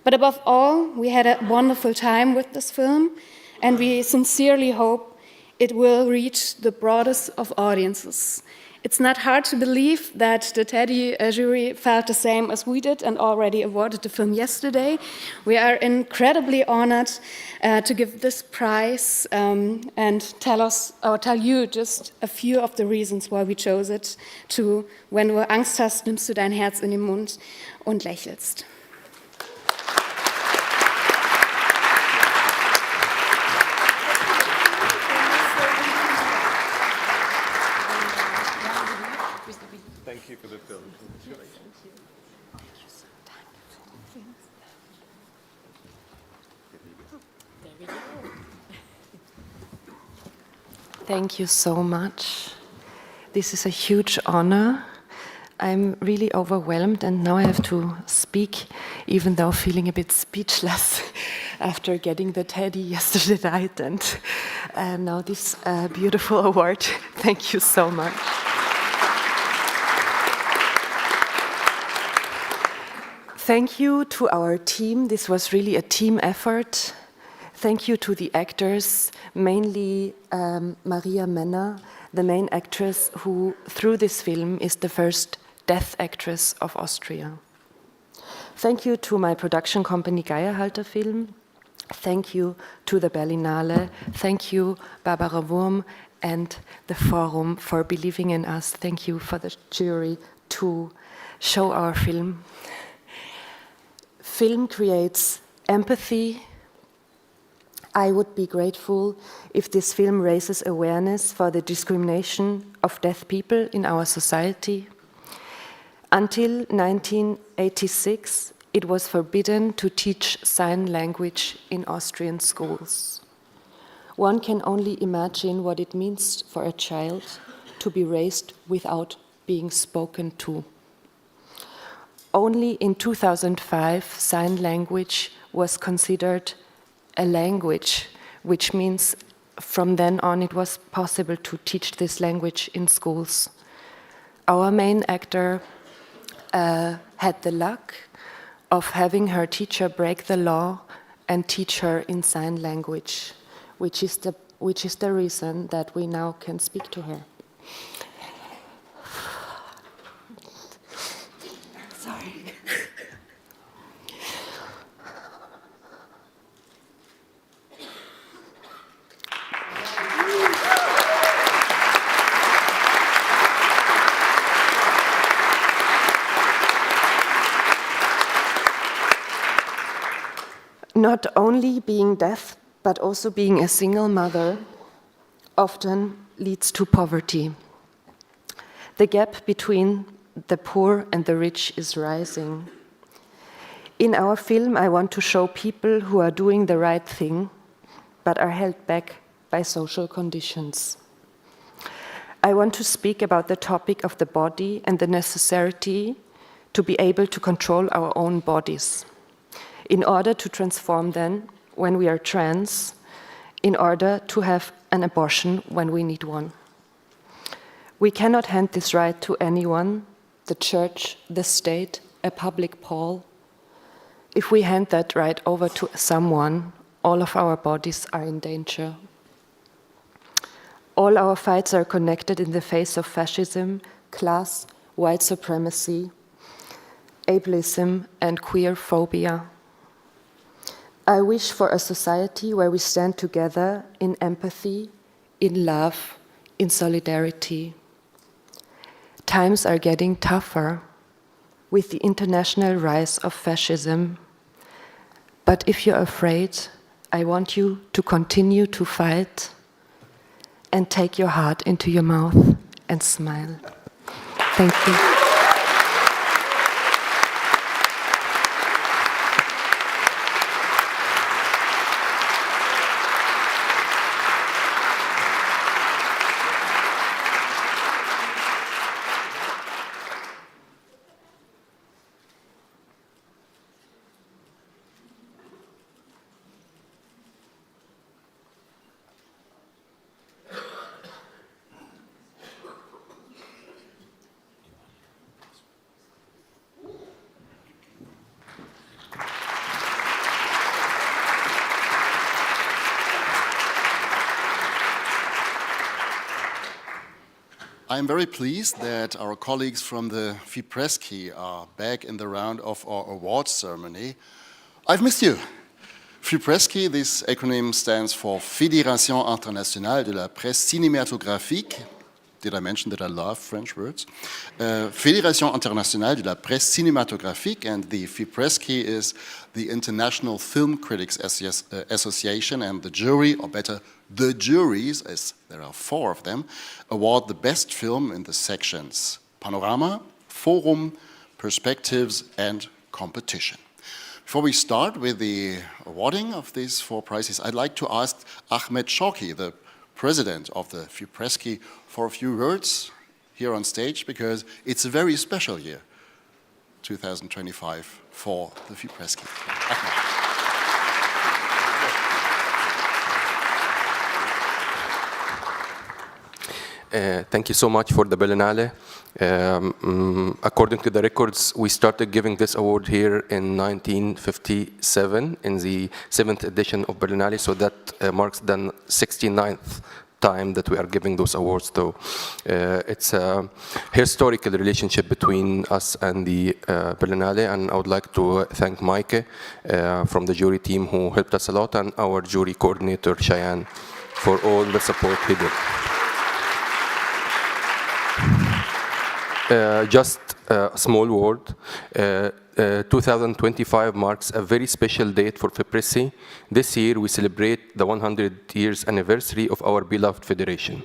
But above all, we had a wonderful time with this film, and we sincerely hope it will reach the broadest of audiences. It's not hard to believe that the Teddy jury felt the same as we did and already awarded the film yesterday. We are incredibly honored to give this prize and tell you just a few of the reasons why we chose it to Wenn du Angst hast, nimmst du dein Herz in den Mund und lächelst. Thank you for the film. Thank you so much. This is a huge honor. I'm really overwhelmed and now I have to speak, even though feeling a bit speechless after getting the Teddy yesterday night and now this beautiful award. Thank you so much. Thank you to our team. This was really a team effort. Thank you to the actors, mainly Maria Männer, the main actress who, through this film, is the first deaf actress of Austria. Thank you to my production company Geierhalter Film. Thank you to the Berlinale. Thank you, Barbara Wurm and the Forum for believing in us. Thank you for the jury to show our film. Film creates empathy. I would be grateful if this film raises awareness for the discrimination of deaf people in our society. Until 1986, it was forbidden to teach sign language in Austrian schools. One can only imagine what it means for a child to be raised without being spoken to. Only in 2005, sign language was considered a language, which means from then on it was possible to teach this language in schools. Our main actor had the luck of having her teacher break the law and teach her in sign language, which is the which is the reason that we now can speak to her. Sorry. Not only being deaf, but also being a single mother often leads to poverty. The gap between the poor and the rich is rising. In our film, I want to show people who are doing the right thing, but are held back by social conditions. I want to speak about the topic of the body and the necessity to be able to control our own bodies, in order to transform them when we are trans, in order to have an abortion when we need one. We cannot hand this right to anyone, the church, the state, a public poll. If we hand that right over to someone, all of our bodies are in danger. All our fights are connected in the face of fascism, class, white supremacy, ableism, and queer phobia. I wish for a society where we stand together in empathy, in love, in solidarity. Times are getting tougher with the international rise of fascism. But if you're afraid, I want you to continue to fight and take your heart into your mouth and smile. Thank you. I'm very pleased that our colleagues from the FIPRESCI are back in the round of our awards ceremony. I've missed you. FIPRESCI, this acronym stands for Fédération Internationale de la Presse Cinématographique. Did I mention that I love French words? Fédération Internationale de la Presse Cinématographique, and the FIPRESCI is the International Film Critics Association, and the jury, or better, the juries, as there are 4 of them, award the best film in the sections Panorama, Forum, Perspectives, and Competition. Before we start with the awarding of these 4 prizes, I'd like to ask Ahmed Shawki, the president of the FIPRESCI, for a few words here on stage, because it's a very special year, 2025, for the FIPRESCI. Ahmed. Thank you so much for the Berlinale. According to the records, we started giving this award here in 1957 in the 7th edition of Berlinale, so that marks the 69th time that we are giving those awards. So it's a historical relationship between us and the Berlinale, and I would like to thank Maike from the jury team who helped us a lot, and our jury coordinator, Cheyenne, for all the support he did. Just a small word. 2025 marks a very special date for FIPRESCI. This year we celebrate the 100 years anniversary of our beloved federation.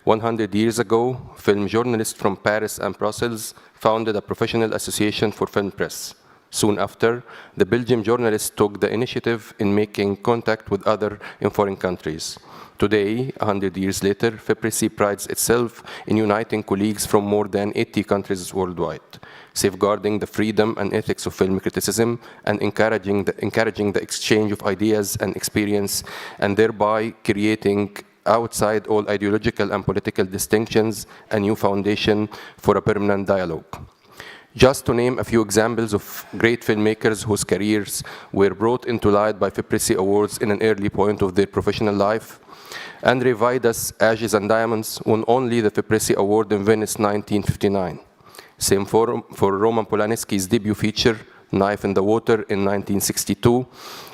100 years ago, film journalists from Paris and Brussels founded a professional association for film press. Soon after, the Belgian journalists took the initiative in making contact with others in foreign countries. Today, 100 years later, FIPRESCI prides itself in uniting colleagues from more than 80 countries worldwide, safeguarding the freedom and ethics of film criticism and encouraging the exchange of ideas and experience, and thereby creating, outside all ideological and political distinctions, a new foundation for a permanent dialogue. Just to name a few examples of great filmmakers whose careers were brought into light by FIPRESCI awards in an early point of their professional life, Andre Vaida's Ashes and Diamonds won only the Fipressi Award in Venice 1959. Same for Roman Polanski's debut feature, Knife in the Water, in 1962.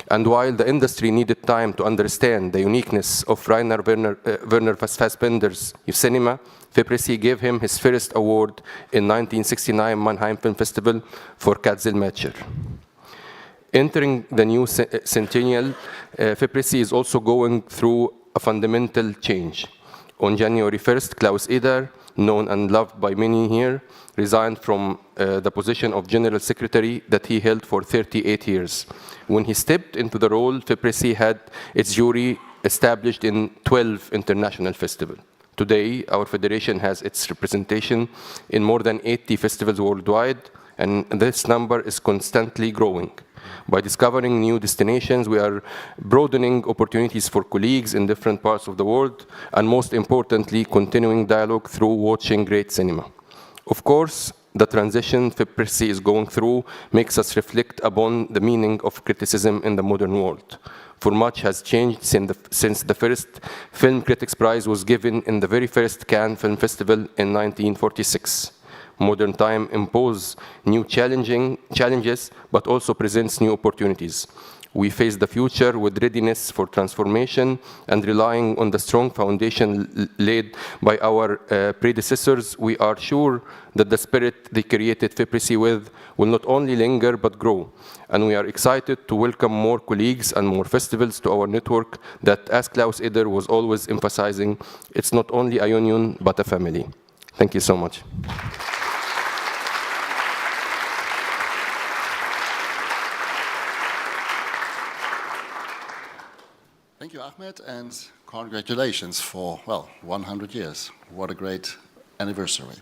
And while the industry needed time to understand the uniqueness of Rainer Werner Fassbinder's cinema, Fipressi gave him his first award in 1969 Mannheim Film Festival for Katzelmacher. Entering the new centennial, Fipressi is also going through a fundamental change. On January 1st, Klaus Eder, known and loved by many here, resigned from the position of General Secretary that he held for 38 years. When he stepped into the role, Fipressi had its jury established in 12 international festivals. Today, our federation has its representation in more than 80 festivals worldwide, and this number is constantly growing. By discovering new destinations, we are broadening opportunities for colleagues in different parts of the world, and most importantly, continuing dialogue through watching great cinema. Of course, the transition Fipressi is going through makes us reflect upon the meaning of criticism in the modern world. For much has changed since the first Film Critics Prize was given in the very first Cannes Film Festival in 1946. Modern time imposes new challenges, but also presents new opportunities. We face the future with readiness for transformation and relying on the strong foundation laid by our predecessors. We are sure that the spirit they created Fipressi with will not only linger but grow. And we are excited to welcome more colleagues and more festivals to our network that, as Klaus Eder was always emphasizing, it's not only a union but a family. Thank you so much. Thank you, Ahmed, and congratulations for, well, 100 years. What a great anniversary.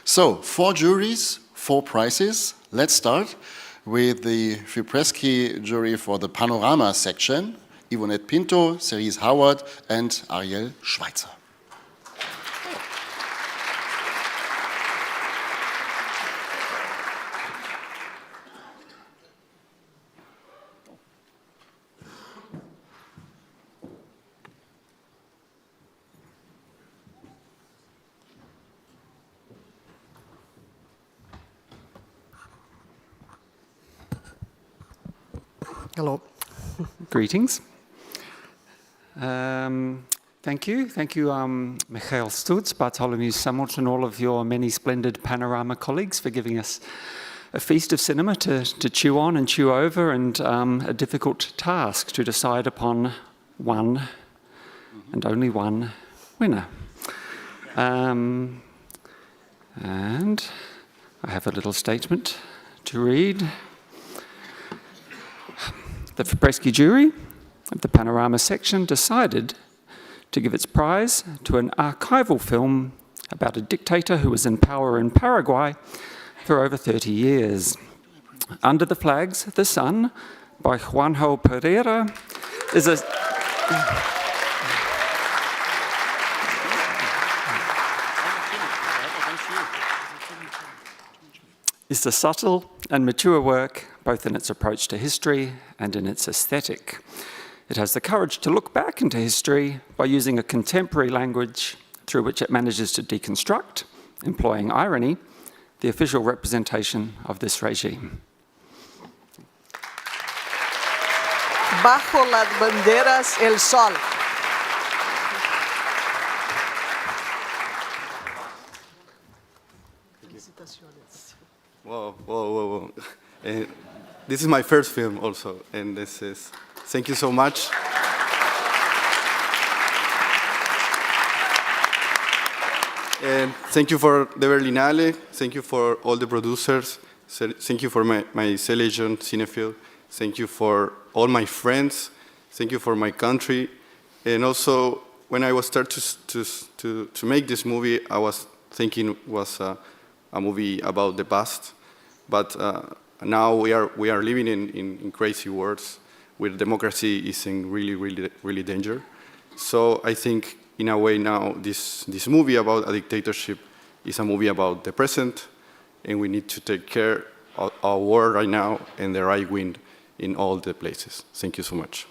So, 4 juries, 4 prizes. Let's start with the Fipressi jury for the Panorama section, Yvonette Pinto, Cerise Howard, and Ariel Schweitzer. Hello. Greetings. Thank you. Thank you, Michael Stutz, Bartholomew Samot, and all of your many splendid Panorama colleagues for giving us a feast of cinema to chew on and chew over, and a difficult task to decide upon one and only one winner. And I have a little statement to read. The Fipressi jury of the Panorama section decided to give its prize to an archival film about a dictator who was in power in Paraguay for over 30 years. Under the Flags, The Sun by Juanjo Pereira is a subtle and mature work, both in its approach to history and in its aesthetic. It has the courage to look back into history by using a contemporary language through which it manages to deconstruct, employing irony, the official representation of this regime. Bajo las banderas el sol. Whoa, whoa, whoa, whoa. This is my first film also, and this is, thank you so much. And thank you for the Berlinale, thank you for all the producers, thank you for my Legion Cinefield, thank you for all my friends, thank you for my country, and also when I was starting to make this movie, I was thinking it was a movie about the past, but now we are living in crazy worlds where democracy is in really danger. So I think in a way now this movie about a dictatorship is a movie about the present, and we need to take care of our world right now and the right wind in all the places. Thank you so much.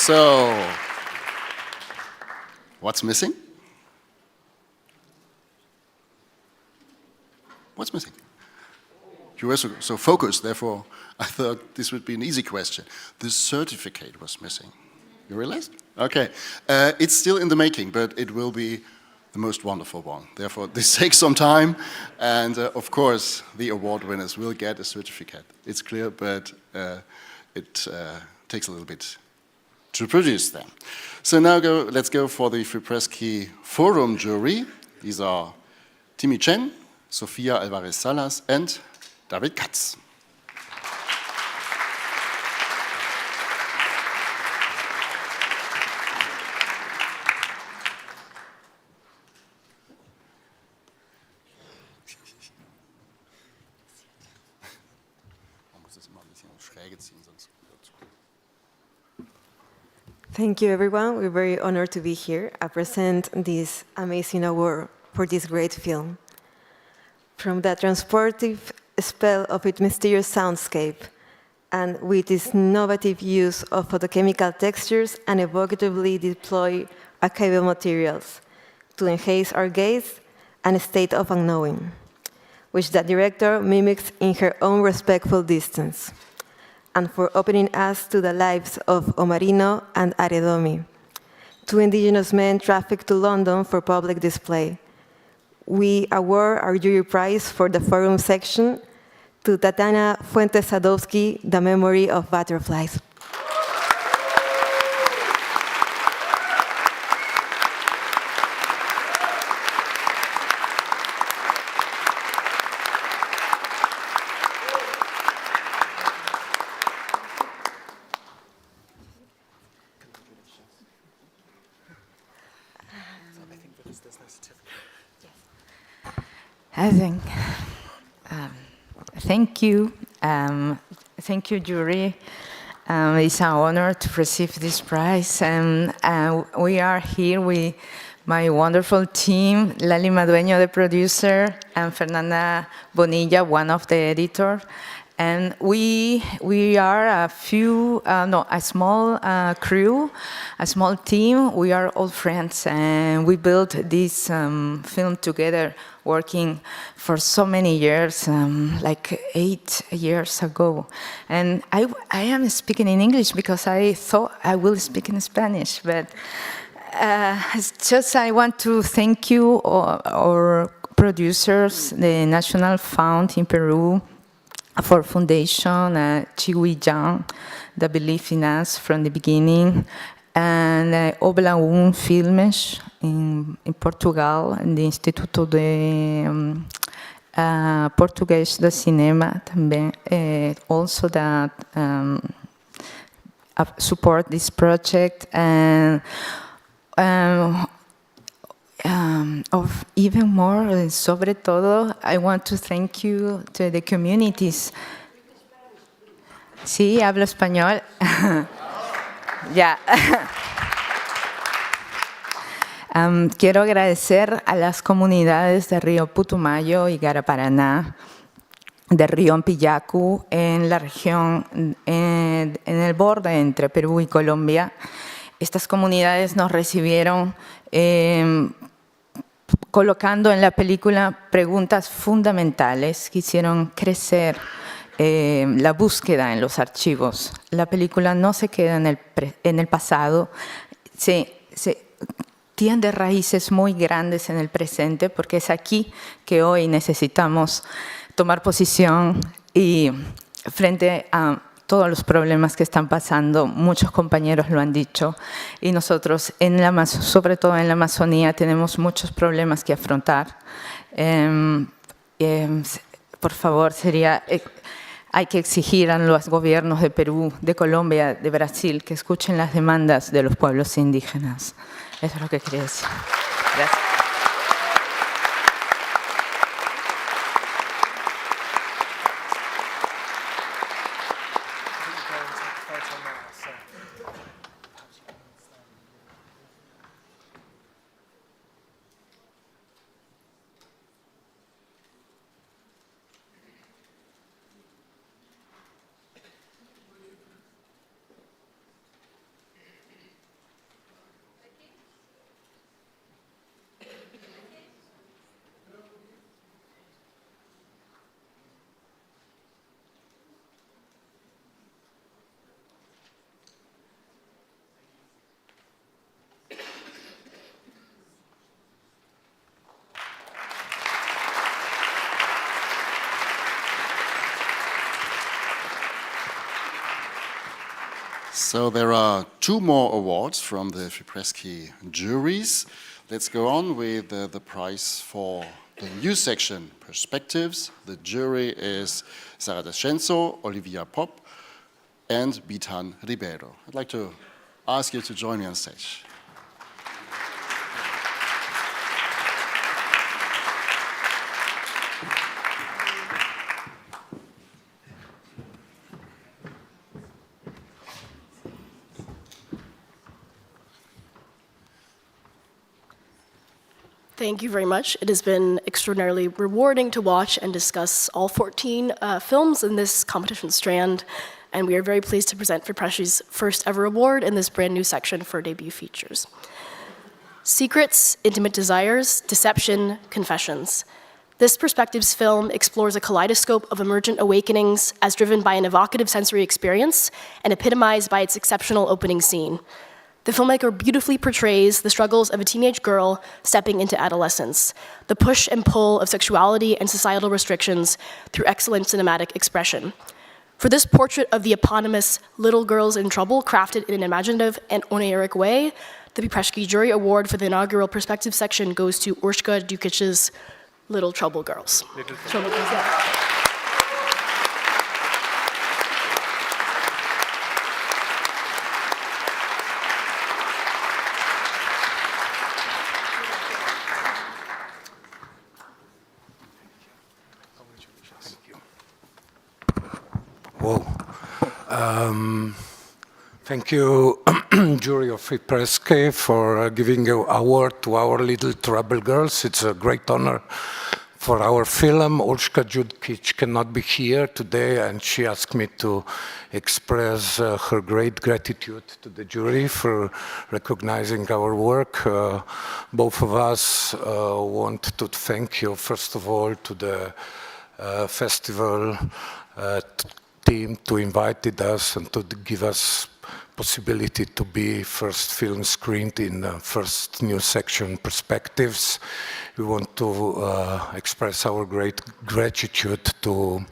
So, what's missing? What's missing? You were so focused, therefore I thought this would be an easy question. The certificate was missing. You realized? Okay. It's still in the making, but it will be the most wonderful one. Therefore, this takes some time, and of course, the award winners will get a certificate. It's clear, but it takes a little bit to produce them. So now let's go for the Fipresci Forum jury. These are Timmy Chen, Sofia Alvarez-Salas, and David Katz. Thank you, everyone. We're very honored to be here. I present this amazing award for this great film. From the transportive spell of its mysterious soundscape, and with its innovative use of photochemical textures and evocatively deployed archival materials to enhance our gaze and a state of unknowing, which the director mimics in her own respectful distance, and for opening us to the lives of Omarino and Aredomi, two indigenous men trafficked to London for public display. We award our jury prize for the forum section to Tatiana Fuentes-Sadowski, The Memory of Butterflies. I think, thank you. Thank you, jury. It's an honor to receive this prize. And we are here with my wonderful team, Lali Madueño, the producer, and Fernanda Bonilla, one of the editors. And we are a small crew, a small team. We are all friends, and we built this film together, working for so many years, like 8 years ago. And I am speaking in English because I thought I will speak in Spanish, but I want to thank you, our producers, the National Fund in Peru, for Foundation, Chiwi Yang, that believed in us from the beginning, and Oblaun Filmes in Portugal, and the Instituto de Português do Cinema também, also that support this project, and of even more, sobre todo, I want to thank you to the communities. Sí, hablo español. Ya. Quiero agradecer a las comunidades de Río Putumayo y Garaparaná, de Río Ampillacu, en la región, en el borde entre Perú y Colombia. Estas comunidades nos recibieron colocando en la película preguntas fundamentales que hicieron crecer la búsqueda en los archivos. La película no se queda en el pasado, tiende raíces muy grandes en el presente, porque es aquí que hoy necesitamos tomar posición y frente a todos los problemas que están pasando, muchos compañeros lo han dicho, y nosotros, sobre todo en la Amazonía, tenemos muchos problemas que afrontar. Por favor, hay que exigir a los gobiernos de Perú, de Colombia, de Brasil, que escuchen las demandas de los pueblos indígenas. Eso es lo que quería decir. Gracias. So there are 2 more awards from the Fipresci juries. Let's go on with the prize for the new section, Perspectives. The jury is Sara Descenzo, Olivia Pop, and Bitan Ribeiro. I'd like to ask you to join me on stage. Thank you very much. It has been extraordinarily rewarding to watch and discuss all 14 films in this competition strand, and we are very pleased to present Fipresci's first ever award in this brand new section for debut features. Secrets, Intimate Desires, Deception, Confessions. This Perspectives film explores a kaleidoscope of emergent awakenings as driven by an evocative sensory experience and epitomized by its exceptional opening scene. The filmmaker beautifully portrays the struggles of a teenage girl stepping into adolescence, the push and pull of sexuality and societal restrictions through excellent cinematic expression. For this portrait of the eponymous Little Girls in Trouble, crafted in an imaginative and oniric way, the Fipresci Jury Award for the inaugural Perspective section goes to Urška Dukic's Little Trouble Girls. Trouble Girls, yeah. Thank you, jury of Fipresci, for giving an award to our Little Trouble Girls. It's a great honor for our film. Urška Dukich cannot be here today, and she asked me to express her great gratitude to the jury for recognizing our work. Both of us want to thank you, first of all, to the festival team to invited us and to give us possibility to be first film screened in first new section, Perspectives. We want to express our great gratitude to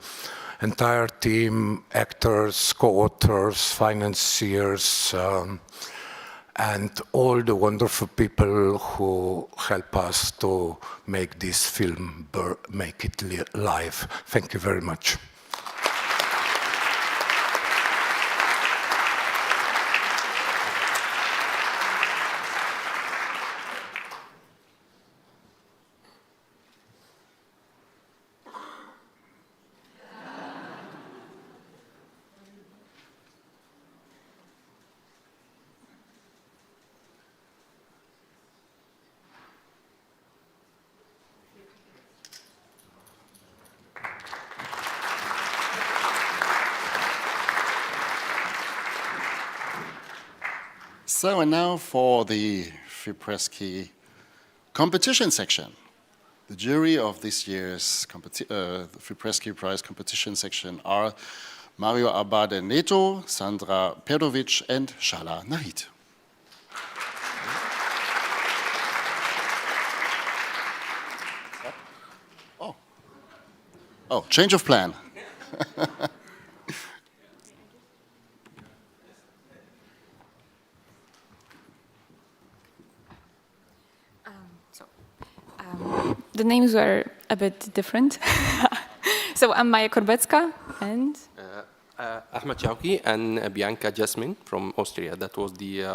entire team, actors, co-authors, financiers, and all the wonderful people who help us to make this film, make it live. Thank you very much. So, and now for the Fipresci competition section. The jury of this year's Fipresci Prize competition section are Mario Abade Neto, Sandra Perovic, and Shala Nahid. Oh, change of plan. The names were a bit different. So I'm Maja Korbecka and... Ahmed Chauki and Bianca Jasmine from Austria. That was the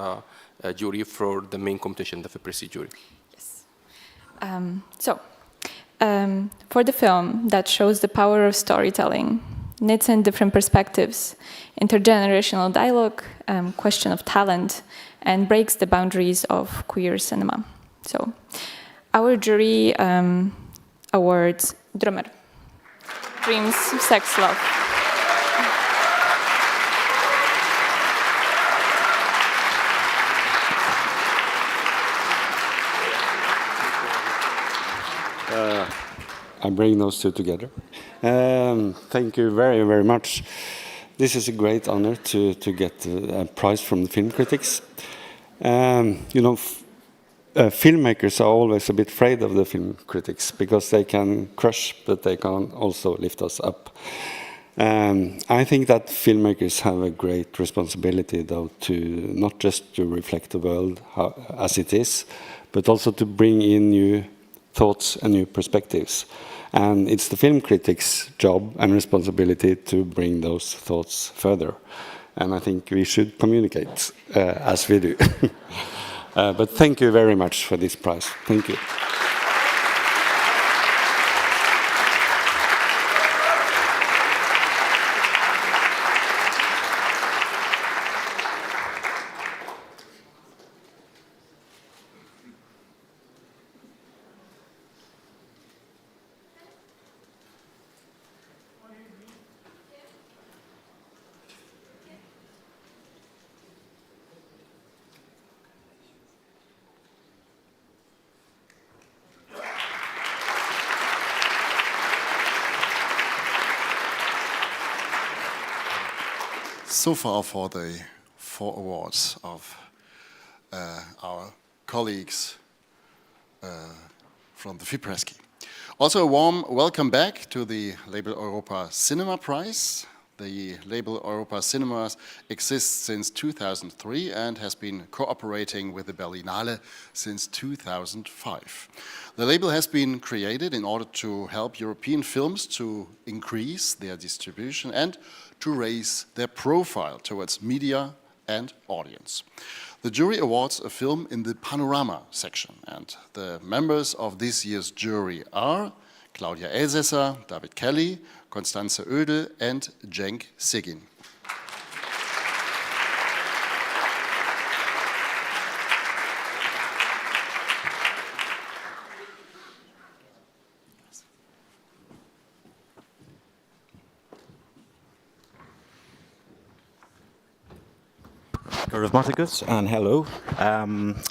jury for the main competition, the Fipresci jury. Yes. For the film that shows the power of storytelling, knits in different perspectives, intergenerational dialogue, question of talent, and breaks the boundaries of queer cinema. So, our jury awards Drummer, Dreams, Sex, Love. I bring those two together. Thank you very, very much. This is a great honor to get a prize from the film critics. You know, filmmakers are always a bit afraid of the film critics because they can crush, but they can also lift us up. I think that filmmakers have a great responsibility, though, to not just to reflect the world as it is, but also to bring in new thoughts and new perspectives. And it's the film critic's job and responsibility to bring those thoughts further. And I think we should communicate as we do. But thank you very much for this prize. Thank you. So far for the 4 awards of our colleagues from the FIPRESCI. Also a warm welcome back to the Label Europa Cinema Prize. The Label Europa Cinemas exists since 2003 and has been cooperating with the Berlinale since 2005. The label has been created in order to help European films to increase their distribution and to raise their profile towards media and audience. The jury awards a film in the panorama section, and the members of this year's jury are Claudia Elsässer, David Kelly, Constanze Oede and Cenk Segin. Charismaticus, and hello.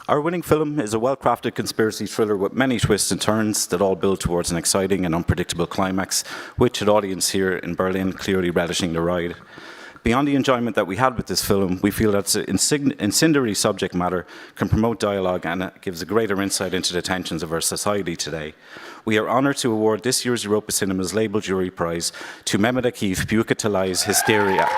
Our winning film is a well-crafted conspiracy thriller with many twists and turns that all build towards an exciting and unpredictable climax, which an audience here in Berlin clearly relishing the ride. Beyond the enjoyment that we had with this film, we feel that its incendiary subject matter can promote dialogue and it gives a greater insight into the tensions of our society today. We are honoured to award this year's Europa Cinema's Label Jury Prize to Mehmet Akif Büyük Atalay's Hysteria.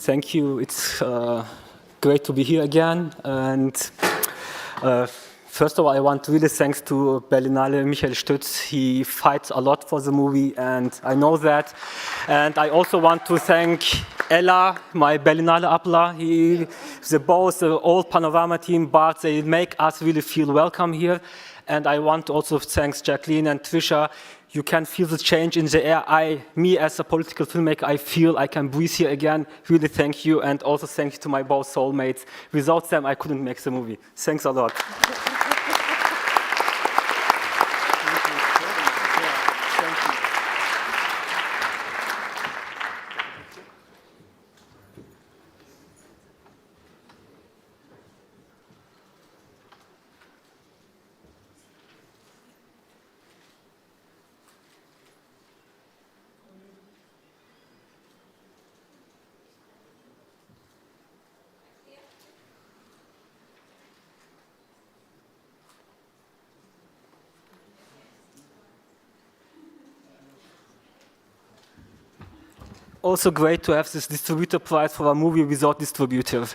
Thank you. It's great to be here again. And first of all, I want to really thanks to Berlinale Michael Stütz. He fights a lot for the movie, and I know that. And I also want to thank Ella, my Berlinale Abla. Both the old Panorama team, but they make us really feel welcome here. And I want to also thank Jacqueline and Trisha. You can feel the change in the air. Me as a political filmmaker, I feel I can breathe here again. Really thank you, and also thank you to my both soulmates. Without them, I couldn't make the movie. Thanks a lot. Also great to have this distributor prize for a movie without distributor.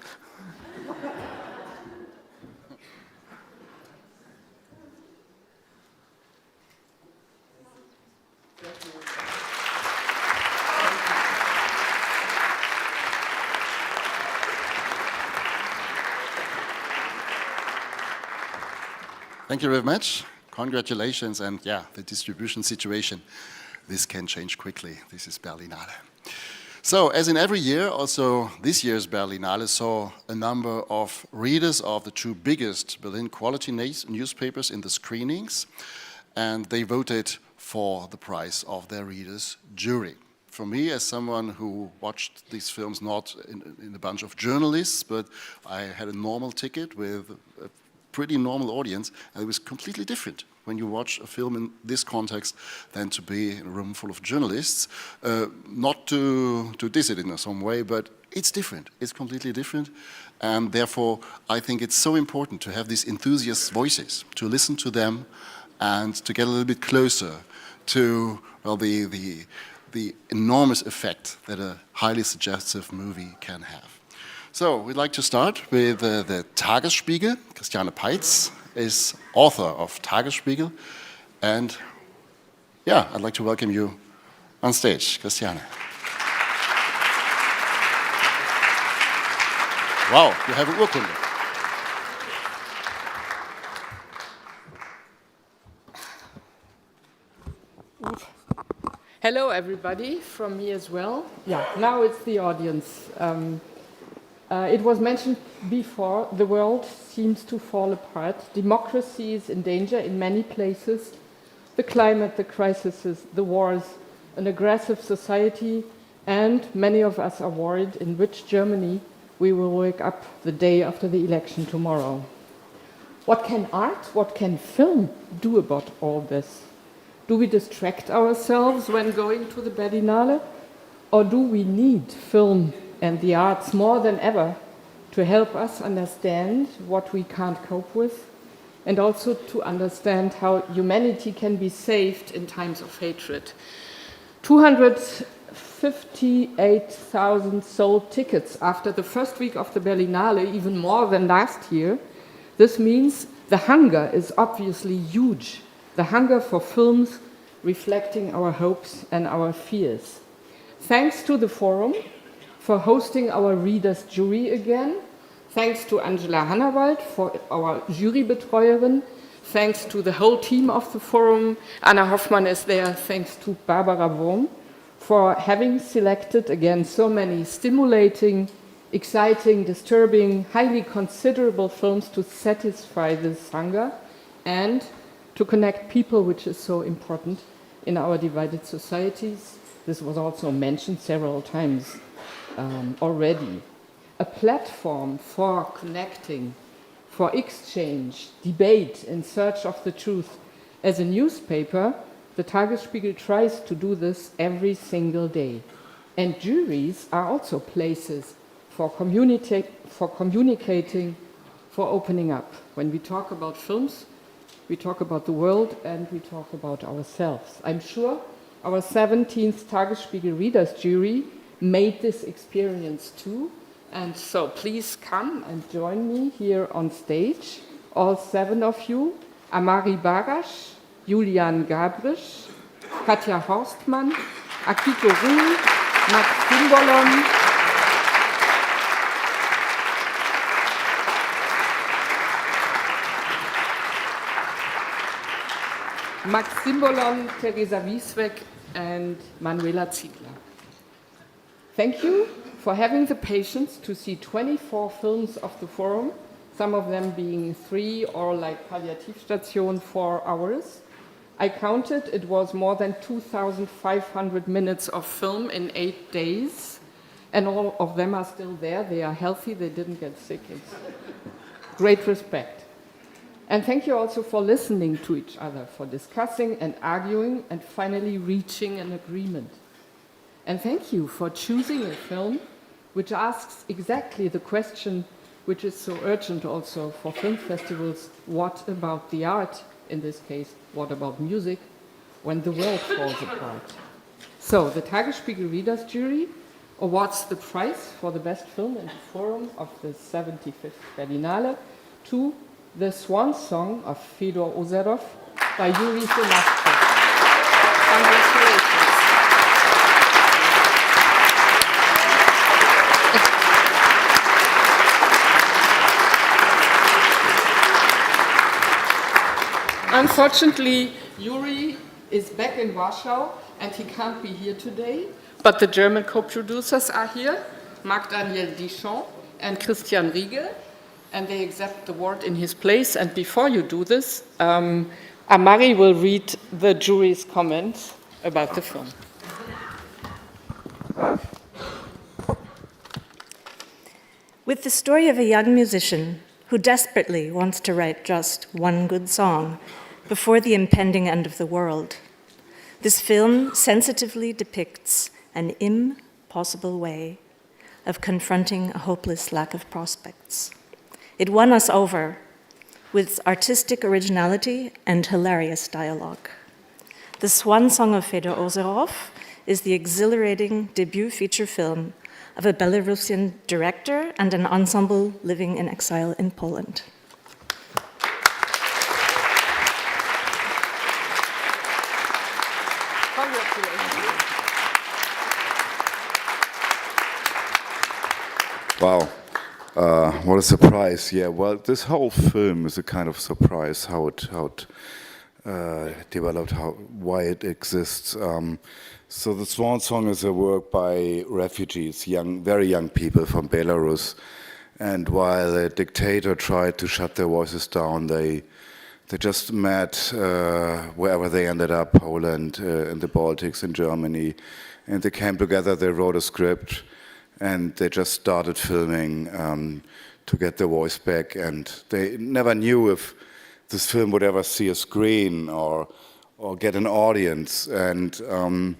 Thank you very much. Congratulations, and yeah, the distribution situation, this can change quickly. This is Berlinale. So, as in every year, also this year's Berlinale saw a number of readers of the 2 biggest Berlin quality newspapers in the screenings, and they voted for the prize of their readers' jury. For me, as someone who watched these films not in a bunch of journalists, but I had a normal ticket with a pretty normal audience, and it was completely different when you watch a film in this context than to be in a room full of journalists. Not to diss it in some way, but it's different. It's completely different. And therefore, I think it's so important to have these enthusiast voices, to listen to them and to get a little bit closer to, well, the enormous effect that a highly suggestive movie can have. So we'd like to start with the Tagesspiegel. Christiane Peitz is author of Tagesspiegel. And yeah, I'd like to welcome you on stage, Christiane. Wow, you have eine Urkunde. Hello, everybody, from me as well. Yeah, now it's the audience. It was mentioned before, the world seems to fall apart. Democracy is in danger in many places. The climate, the crises, the wars, an aggressive society, and many of us are worried in which Germany we will wake up the day after the election tomorrow. What can art, what can film do about all this? Do we distract ourselves when going to the Berlinale? Or do we need film and the arts more than ever to help us understand what we can't cope with, and also to understand how humanity can be saved in times of hatred? 258,000 sold tickets after the first week of the Berlinale, even more than last year. This means the hunger is obviously huge. The hunger for films reflecting our hopes and our fears. Thanks to the forum for hosting our readers' jury again. Thanks to Angela Hannawald for our Jurybetreuerin. Thanks to the whole team of the forum. Anna Hoffmann is there. Thanks to Barbara Wurm for having selected again so many stimulating, exciting, disturbing, highly considerable films to satisfy this hunger and to connect people, which is so important in our divided societies. This was also mentioned several times already. A platform for connecting, for exchange, debate, in search of the truth. As a newspaper, the Tagesspiegel tries to do this every single day. And juries are also places for communicating, for opening up. When we talk about films, we talk about the world and we talk about ourselves. I'm sure our 17th Tagesspiegel Readers Jury made this experience too. And so please come and join me here on stage, all 7 of you: Amari Barasch, Julian Gabrisch, Katja Horstmann, Akito Ruhl, Max Simbolon, Max Simbolon, Teresa Wiesweg, and Manuela Ziegler. Thank you for having the patience to see 24 films of the forum, some of them being 3 or like Palliativstation 4 hours. I counted, it was more than 2,500 minutes of film in 8 days, and all of them are still there. They are healthy, they didn't get sick. It's great respect. And thank you also for listening to each other, for discussing and arguing and finally reaching an agreement. And thank you for choosing a film which asks exactly the question which is so urgent also for film festivals: what about the art? In this case, what about music when the world falls apart? So the Tagesspiegel Readers Jury awards the prize for the best film in the forum of the 75th Berlinale to The Swan Song of Fedor Ozerov by Yuri Sonatko. Congratulations. Unfortunately, Yuri is back in Warsaw and he can't be here today, but the German co-producers are here, Marc-Daniel Dichon and Christian Riegel, and they accept the award in his place. And before you do this, Amari will read the jury's comments about the film. With the story of a young musician who desperately wants to write just one good song before the impending end of the world. This film sensitively depicts an impossible way of confronting a hopeless lack of prospects. It won us over with artistic originality and hilarious dialogue. The swan song of Fedor Ozerov is the exhilarating debut feature film of a Belarusian director and an ensemble living in exile in Poland. Wow, what a surprise! Yeah, well, this whole film is a kind of surprise how it developed, why it exists. So the Swan Song is a work by refugees, very young people from Belarus, and while the dictator tried to shut their voices down, they just met wherever they ended up, Poland, in the Baltics, in Germany, and they came together. They wrote a script, and they just started filming to get their voice back. And they never knew if this film would ever see a screen or get an audience. And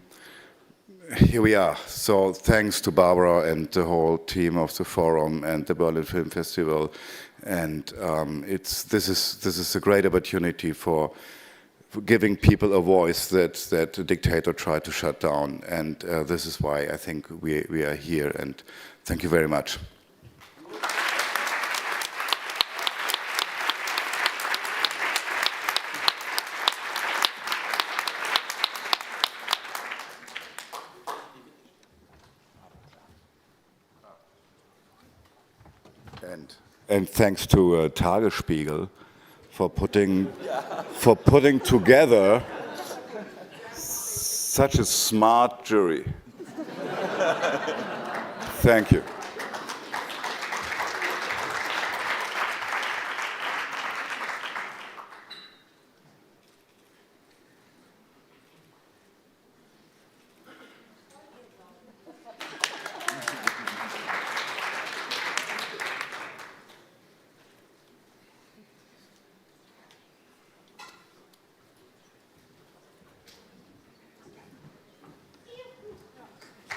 here we are. So thanks to Barbara and the whole team of the Forum and the Berlin Film Festival. And this is a great opportunity for giving people a voice that the dictator tried to shut down. And this is why I think we are here. And thank you very much. And thanks to Tagesspiegel for putting together such a smart jury. Thank you.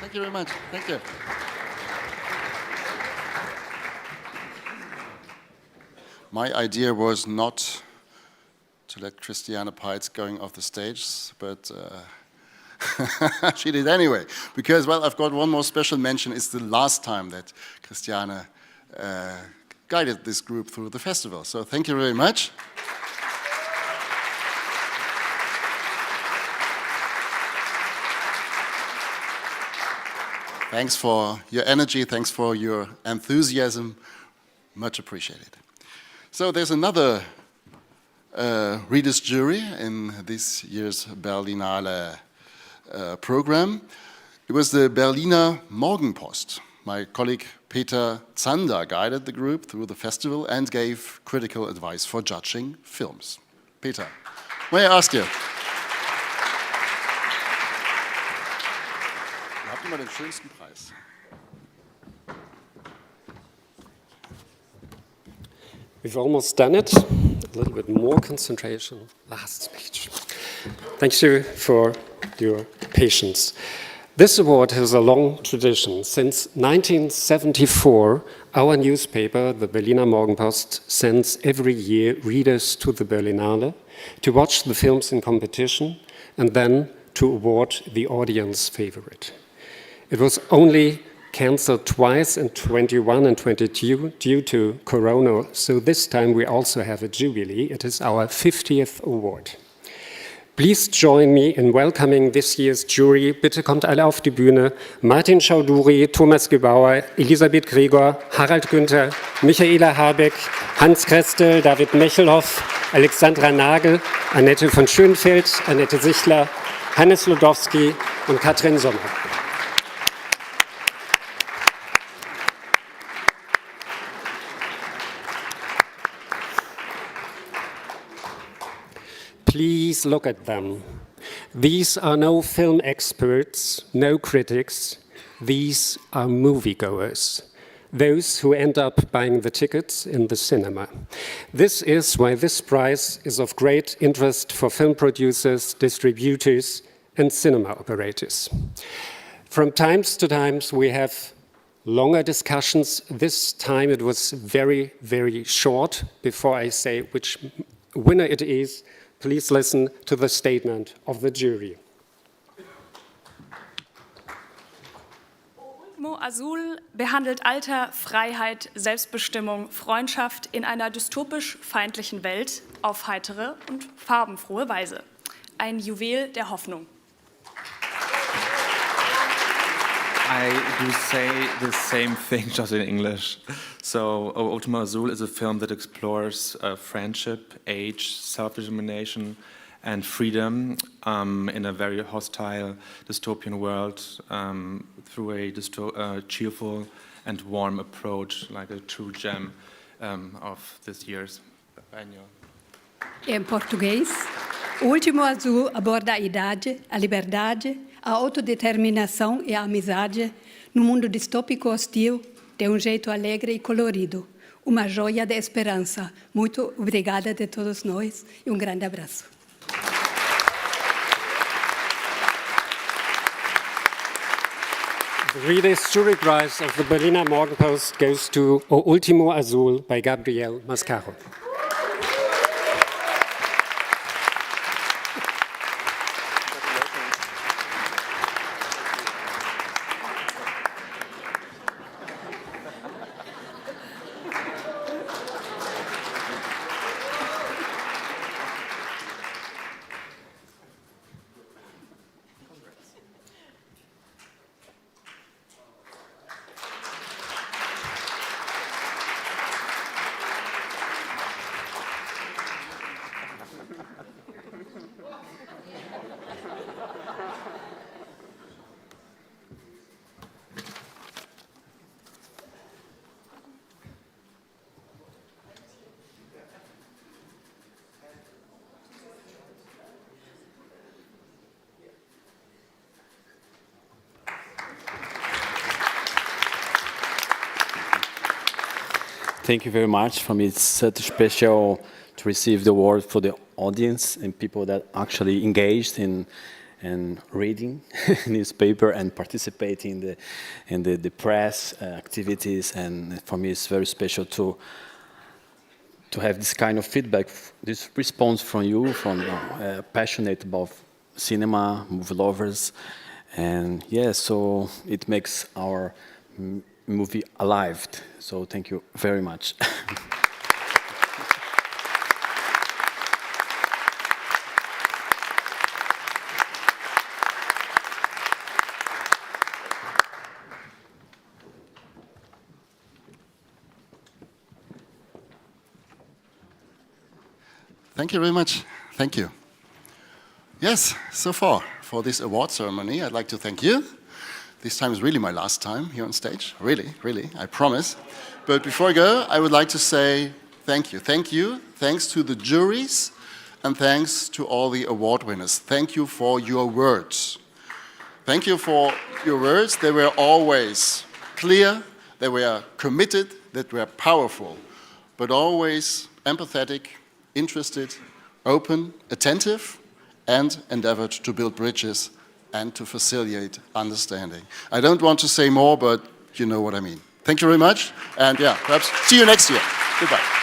Thank you very much. Thank you. My idea was not to let Christiane Peitz going off the stage, but she did anyway. Because, well, I've got one more special mention. It's the last time that Christiane guided this group through the festival. So thank you very much. Thanks for your energy, thanks for your enthusiasm, much appreciated. So there's another readers' jury in this year's Berlinale program. It was the Berliner Morgenpost. My colleague Peter Zander guided the group through the festival and gave critical advice for judging films. Peter, may I ask you? Immer den schönsten Preis. We've almost done it. A little bit more concentration. Last speech. Thank you for your patience. This award has a long tradition. Since 1974, our newspaper, the Berliner Morgenpost, sends every year readers to the Berlinale to watch the films in competition and then to award the audience favorite. It was only cancelled twice in 21 and 22 due to Corona, so this time we also have a jubilee. It is our 50th award. Please join me in welcoming this year's jury. Bitte kommt alle auf die Bühne. Martin Schauduri, Thomas Gebauer, Elisabeth Gregor, Harald Günther, Michaela Habeck, Hans Krestel, David Mechelhoff, Alexandra Nagel, Annette von Schönfeld, Annette Sichler, Hannes Lodowski und Katrin Sommer. Please look at them. These are no film experts, no critics. These are moviegoers. those who end up buying the tickets in the cinema. This is why this prize is of great interest for film producers, distributors, and cinema operators. From time to time, we have longer discussions. This time it was very, very short. Before I say which winner it is, please listen to the statement of the jury. Ultimo Azul behandelt Alter, Freiheit, Selbstbestimmung, Freundschaft in einer dystopisch feindlichen Welt auf heitere und farbenfrohe Weise. Ein Juwel der Hoffnung. I do say the same thing, just in English. So, Ultimo Azul is a film that explores friendship, age, self-determination, and freedom in a very hostile dystopian world through a cheerful and warm approach, like a true gem of this year's annual. Em português, O Último Azul aborda a idade, a liberdade, a autodeterminação e a amizade no mundo distópico hostil de jeito alegre e colorido. Uma joia de esperança. Muito obrigada de todos nós e grande abraço. The Reader's Jury Prize of the Berliner Morgenpost goes to O Último Azul by Gabriel Mascaro. Thank you very much. For me, it's such special to receive the award for the audience and people that actually engaged in reading newspaper and participating in the press activities. And for me, it's very special to have this kind of feedback, this response from you, from passionate about cinema, movie lovers, and yeah, so it makes our movie alive. So thank you very much. Thank you very much. Thank you. Yes, so far for this award ceremony, I'd like to thank you. This time is really my last time here on stage. Really, really, I promise. But before I go, I would like to say thank you. Thank you. Thanks to the juries and thanks to all the award winners. Thank you for your words. Thank you for your words. They were always clear, they were committed, they were powerful, but always empathetic, interested, open, attentive, and endeavored to build bridges and to facilitate understanding. I don't want to say more, but you know what I mean. Thank you very much, and yeah, perhaps see you next year. Goodbye.